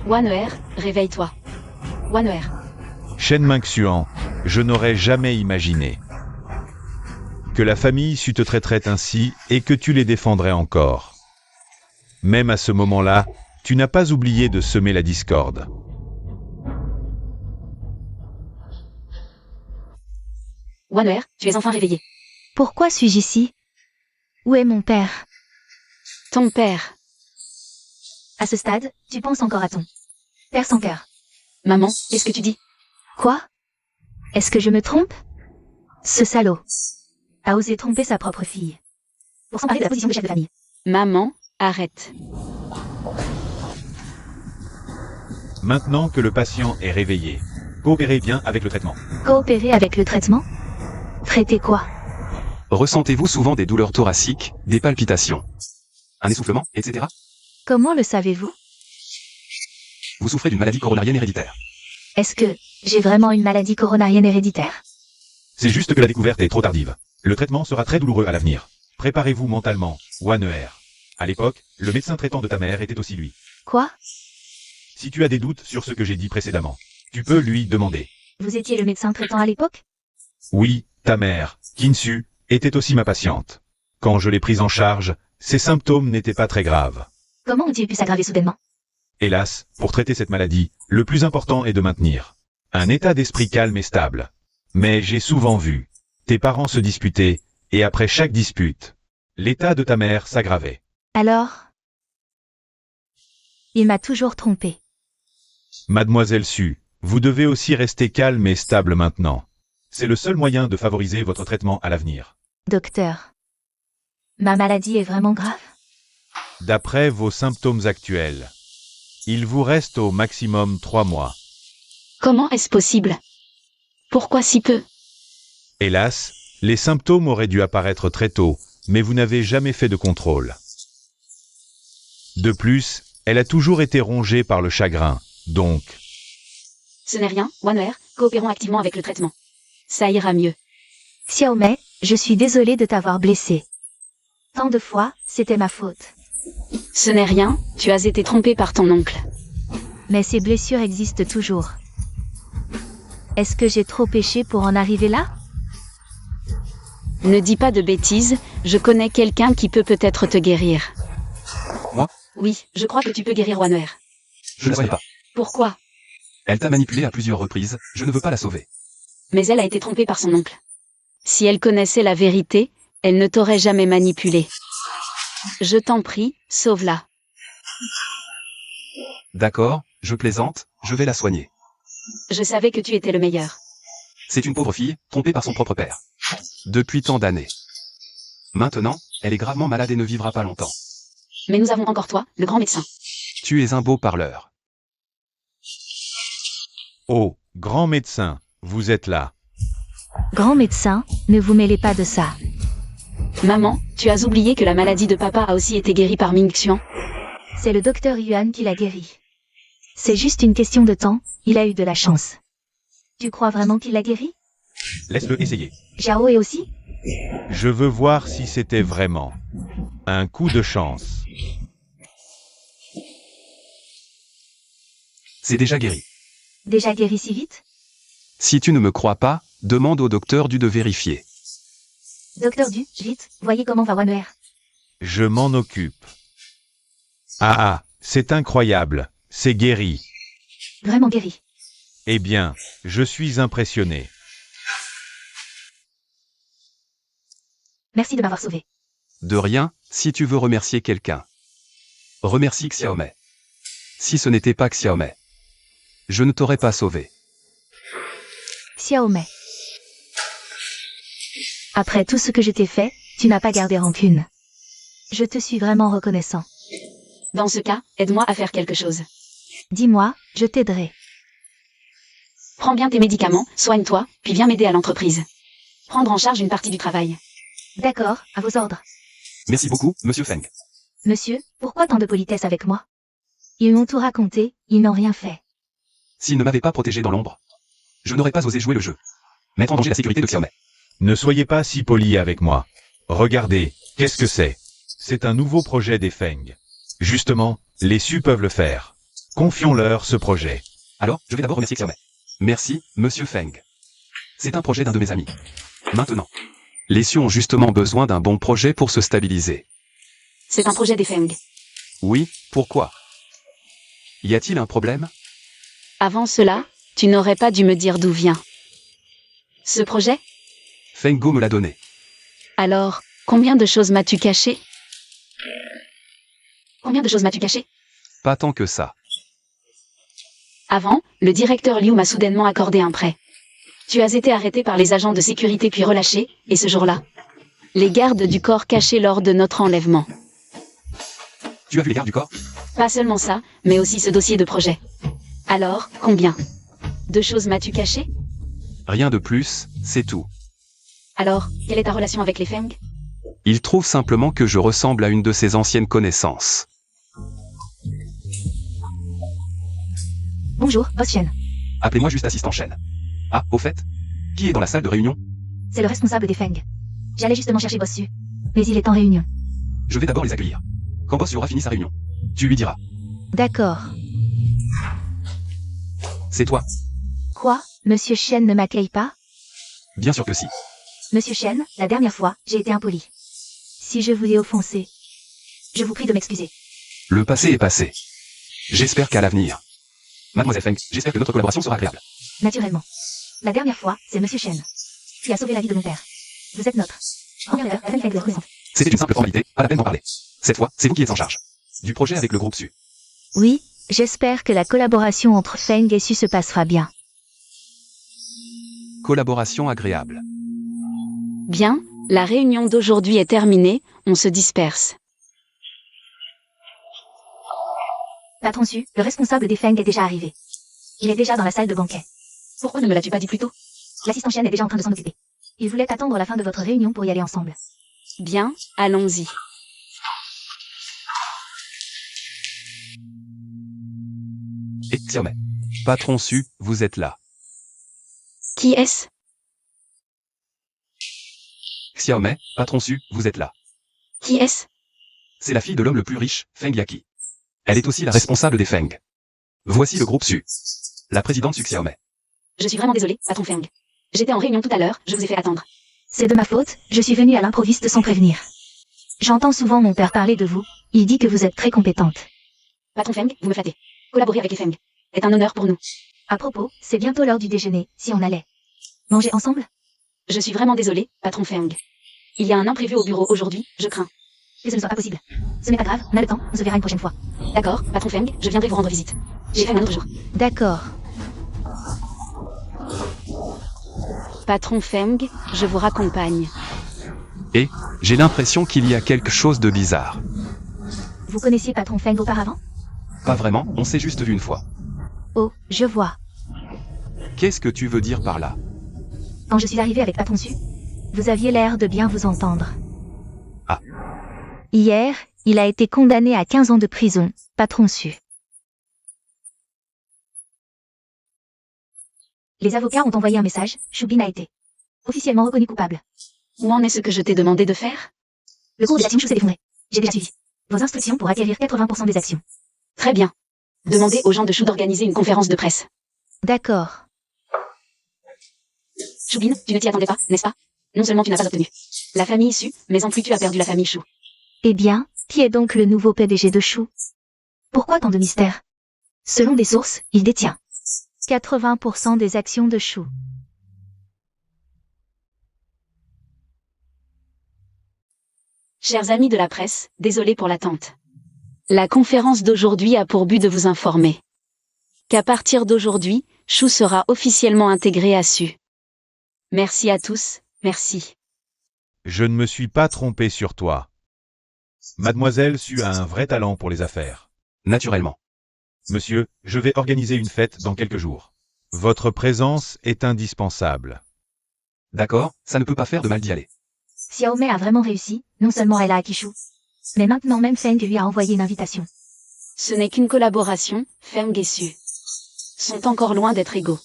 Waner, réveille-toi. Waner. Shen Mingxuan, je n'aurais jamais imaginé que la famille Su te traiterait ainsi et que tu les défendrais encore. Même à ce moment-là, tu n'as pas oublié de semer la discorde. Wanner, tu es enfin réveillé. Pourquoi suis-je ici? Où est mon père? Ton père. À ce stade, tu penses encore à ton père sans cœur. Maman, qu'est-ce que tu dis? Quoi? Est-ce que je me trompe? Ce salaud a osé tromper sa propre fille pour s'emparer de la position de chef de famille. Maman, arrête. Maintenant que le patient est réveillé, coopérez bien avec le traitement. Coopérer avec le traitement? Traiter quoi? Ressentez-vous souvent des douleurs thoraciques, des palpitations, un essoufflement, etc. Comment le savez-vous? Vous souffrez d'une maladie coronarienne héréditaire. Est-ce que j'ai vraiment une maladie coronarienne héréditaire? C'est juste que la découverte est trop tardive. Le traitement sera très douloureux à l'avenir. Préparez-vous mentalement, Wanner. À l'époque, le médecin traitant de ta mère était aussi lui. Quoi? Si tu as des doutes sur ce que j'ai dit précédemment, tu peux lui demander. Vous étiez le médecin traitant à l'époque? Oui, ta mère, Kinsu, était aussi ma patiente. Quand je l'ai prise en charge, ses symptômes n'étaient pas très graves. Comment ont-ils pu s'aggraver soudainement? Hélas, pour traiter cette maladie, le plus important est de maintenir un état d'esprit calme et stable. Mais j'ai souvent vu tes parents se disputer, et après chaque dispute, l'état de ta mère s'aggravait. Alors? Il m'a toujours trompé. Mademoiselle Su, vous devez aussi rester calme et stable maintenant. C'est le seul moyen de favoriser votre traitement à l'avenir. Docteur, ma maladie est vraiment grave? D'après vos symptômes actuels, il vous reste au maximum 3 mois. Comment est-ce possible? Pourquoi si peu? Hélas, les symptômes auraient dû apparaître très tôt, mais vous n'avez jamais fait de contrôle. De plus, elle a toujours été rongée par le chagrin, donc... Ce n'est rien, Wanner, coopérons activement avec le traitement. Ça ira mieux. Xiaomei, je suis désolée de t'avoir blessé. Tant de fois, c'était ma faute. Ce n'est rien, tu as été trompé par ton oncle. Mais ces blessures existent toujours. Est-ce que j'ai trop péché pour en arriver là? Ne dis pas de bêtises, je connais quelqu'un qui peut peut-être te guérir. Moi? Oui, je crois que tu peux guérir Wanner. Je ne la savais pas. Pourquoi? Elle t'a manipulé à plusieurs reprises, je ne veux pas la sauver. Mais elle a été trompée par son oncle. Si elle connaissait la vérité, elle ne t'aurait jamais manipulé. Je t'en prie, sauve-la. D'accord, je plaisante, je vais la soigner. Je savais que tu étais le meilleur. C'est une pauvre fille, trompée par son propre père. Depuis tant d'années. Maintenant, elle est gravement malade et ne vivra pas longtemps. Mais nous avons encore toi, le grand médecin. Tu es un beau parleur. Oh, grand médecin, vous êtes là. Grand médecin, ne vous mêlez pas de ça. Maman, tu as oublié que la maladie de papa a aussi été guérie par Mingxuan. C'est le docteur Yuan qui l'a guéri. C'est juste une question de temps, il a eu de la chance. Tu crois vraiment qu'il l'a guéri? Laisse-le essayer. Zhao est aussi? Je veux voir si c'était vraiment un coup de chance. C'est déjà guéri. Déjà guéri si vite? Si tu ne me crois pas, demande au docteur Du de vérifier. Docteur Du, vite, voyez comment va Wanner. Je m'en occupe. Ah, c'est incroyable, c'est guéri. Vraiment guéri. Eh bien, je suis impressionné. Merci de m'avoir sauvé. De rien, si tu veux remercier quelqu'un. Remercie Xiaomei. Si ce n'était pas Xiaomei, je ne t'aurais pas sauvé. Xiaomei. Après tout ce que je t'ai fait, tu n'as pas gardé rancune. Je te suis vraiment reconnaissant. Dans ce cas, aide-moi à faire quelque chose. Dis-moi, je t'aiderai. Prends bien tes médicaments, soigne-toi, puis viens m'aider à l'entreprise. Prendre en charge une partie du travail. D'accord, à vos ordres. Merci beaucoup, Monsieur Feng. Monsieur, pourquoi tant de politesse avec moi? Ils m'ont tout raconté, ils n'ont rien fait. S'il ne m'avait pas protégé dans l'ombre, je n'aurais pas osé jouer le jeu. Mettre en danger la sécurité de Xiaomei. Ne soyez pas si poli avec moi. Regardez, qu'est-ce que c'est? C'est un nouveau projet des Feng. Justement, les Su peuvent le faire. Confions-leur ce projet. Alors, je vais d'abord remercier Xiaomei. Merci, monsieur Feng. C'est un projet d'un de mes amis. Maintenant, les Sioux ont justement besoin d'un bon projet pour se stabiliser. C'est un projet des Feng. Oui, pourquoi? Y a-t-il un problème? Avant cela, tu n'aurais pas dû me dire d'où vient ce projet? Feng Go me l'a donné. Alors, combien de choses m'as-tu caché? Combien de choses m'as-tu caché? Pas tant que ça. Avant, le directeur Liu m'a soudainement accordé un prêt. Tu as été arrêté par les agents de sécurité puis relâché, et ce jour-là, les gardes du corps cachés lors de notre enlèvement. Tu as vu les gardes du corps? Pas seulement ça, mais aussi ce dossier de projet. Alors, combien de choses m'as-tu caché? Rien de plus, c'est tout. Alors, quelle est ta relation avec les Feng? Il trouve simplement que je ressemble à une de ses anciennes connaissances. Bonjour, boss Shen. Appelez-moi juste assistant Shen. Ah, au fait, qui est dans la salle de réunion? C'est le responsable des Feng. J'allais justement chercher Boss Su. Mais il est en réunion. Je vais d'abord les accueillir. Quand Boss Su aura fini sa réunion, tu lui diras. D'accord. C'est toi. Quoi? Monsieur Shen ne m'accueille pas? Bien sûr que si. Monsieur Shen, la dernière fois, j'ai été impoli. Si je vous ai offensé, je vous prie de m'excuser. Le passé est passé. J'espère qu'à l'avenir. Mademoiselle Feng, j'espère que notre collaboration sera agréable. Naturellement. La dernière fois, c'est Monsieur Shen qui a sauvé la vie de mon père. Vous êtes notre première leader, la Feng de représente. C'était une simple formalité, pas la peine d'en parler. Cette fois, c'est vous qui êtes en charge du projet avec le groupe Su. Oui, j'espère que la collaboration entre Feng et Su se passera bien. Collaboration agréable. Bien, la réunion d'aujourd'hui est terminée, on se disperse. Patron Su, le responsable des Feng est déjà arrivé. Il est déjà dans la salle de banquet. Pourquoi ne me l'as-tu pas dit plus tôt? L'assistant Shen est déjà en train de s'en occuper. Il voulait attendre la fin de votre réunion pour y aller ensemble. Bien, allons-y. Et Xiaomei. Patron Su, vous êtes là. Qui est-ce? Xiaomei, patron Su, vous êtes là. Qui est-ce? C'est la fille de l'homme le plus riche, Feng Yaqi. Elle est aussi la responsable des Feng. Voici le groupe Su. La présidente Su Xiaomei. Je suis vraiment désolée, patron Feng. J'étais en réunion tout à l'heure, je vous ai fait attendre. C'est de ma faute, je suis venue à l'improviste sans prévenir. J'entends souvent mon père parler de vous, il dit que vous êtes très compétente. Patron Feng, vous me flattez. Collaborer avec les Feng est un honneur pour nous. À propos, c'est bientôt l'heure du déjeuner, si on allait manger ensemble? Je suis vraiment désolée, patron Feng. Il y a un imprévu au bureau aujourd'hui, je crains. Que ce ne soit pas possible. Ce n'est pas grave, on a le temps, on se verra une prochaine fois. D'accord, patron Feng, je viendrai vous rendre visite. J'ai fait un autre jour. D'accord. Patron Feng, je vous raccompagne. Et, j'ai l'impression qu'il y a quelque chose de bizarre. Vous connaissiez Patron Feng auparavant? Pas vraiment, on s'est juste vu une fois. Oh, je vois. Qu'est-ce que tu veux dire par là? Quand je suis arrivée avec Patron Su, vous aviez l'air de bien vous entendre. Ah. Hier, il a été condamné à 15 ans de prison, Patron Su. Les avocats ont envoyé un message, Shubin a été officiellement reconnu coupable. Où en est ce que je t'ai demandé de faire? Le cours de la Team Shu s'est effondré. J'ai déjà suivi vos instructions pour acquérir 80% des actions. Très bien. Demandez aux gens de Shu d'organiser une conférence de presse. D'accord. Shubin, tu ne t'y attendais pas, n'est-ce pas? Non seulement tu n'as pas obtenu la famille Su, mais en plus tu as perdu la famille Shu. Eh bien, qui est donc le nouveau PDG de Shu? Pourquoi tant de mystère? Selon des sources, il détient 80% des actions de Shu. Chers amis de la presse, désolé pour l'attente. La conférence d'aujourd'hui a pour but de vous informer qu'à partir d'aujourd'hui, Shu sera officiellement intégré à Su. Merci à tous, merci. Je ne me suis pas trompé sur toi. Mademoiselle Su a un vrai talent pour les affaires. Naturellement. Monsieur, je vais organiser une fête dans quelques jours. Votre présence est indispensable. D'accord, ça ne peut pas faire de mal d'y aller. Xiaomei a vraiment réussi, non seulement elle a acquis Shu, mais maintenant même Feng lui a envoyé une invitation. Ce n'est qu'une collaboration, Feng et Su sont encore loin d'être égaux.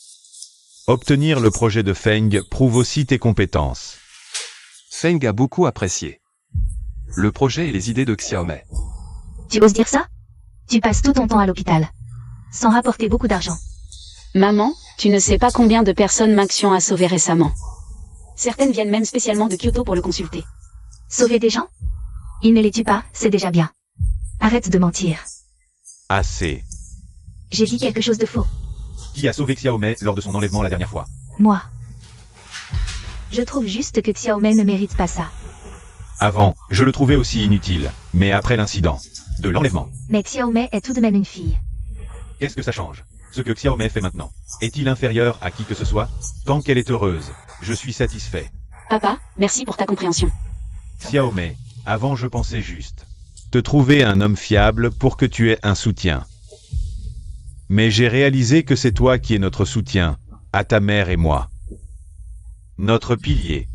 Obtenir le projet de Feng prouve aussi tes compétences. Feng a beaucoup apprécié le projet et les idées de Xiaomei. Tu oses dire ça? Tu passes tout ton temps à l'hôpital, sans rapporter beaucoup d'argent. Maman, Tu ne sais pas combien de personnes Maxion a sauvé récemment. Certaines viennent même spécialement de Kyoto pour le consulter. Sauver des gens? Il ne les tue pas, c'est déjà bien. Arrête de mentir. Assez. J'ai dit quelque chose de faux. Qui a sauvé Xiaomei lors de son enlèvement la dernière fois? Moi. Je trouve juste que Xiaomei ne mérite pas ça. Avant, je le trouvais aussi inutile, mais après l'incident de l'enlèvement, Mais Xiaomei est tout de même une fille. qu'est-ce que ça change? Ce que Xiaomei fait maintenant, est-il inférieur à qui que ce soit? Tant qu'elle est heureuse, je suis satisfait. Papa, merci pour ta compréhension. Xiaomei, avant je pensais juste te trouver un homme fiable pour que tu aies un soutien. Mais j'ai réalisé que c'est toi qui es notre soutien, à ta mère et moi. Notre pilier.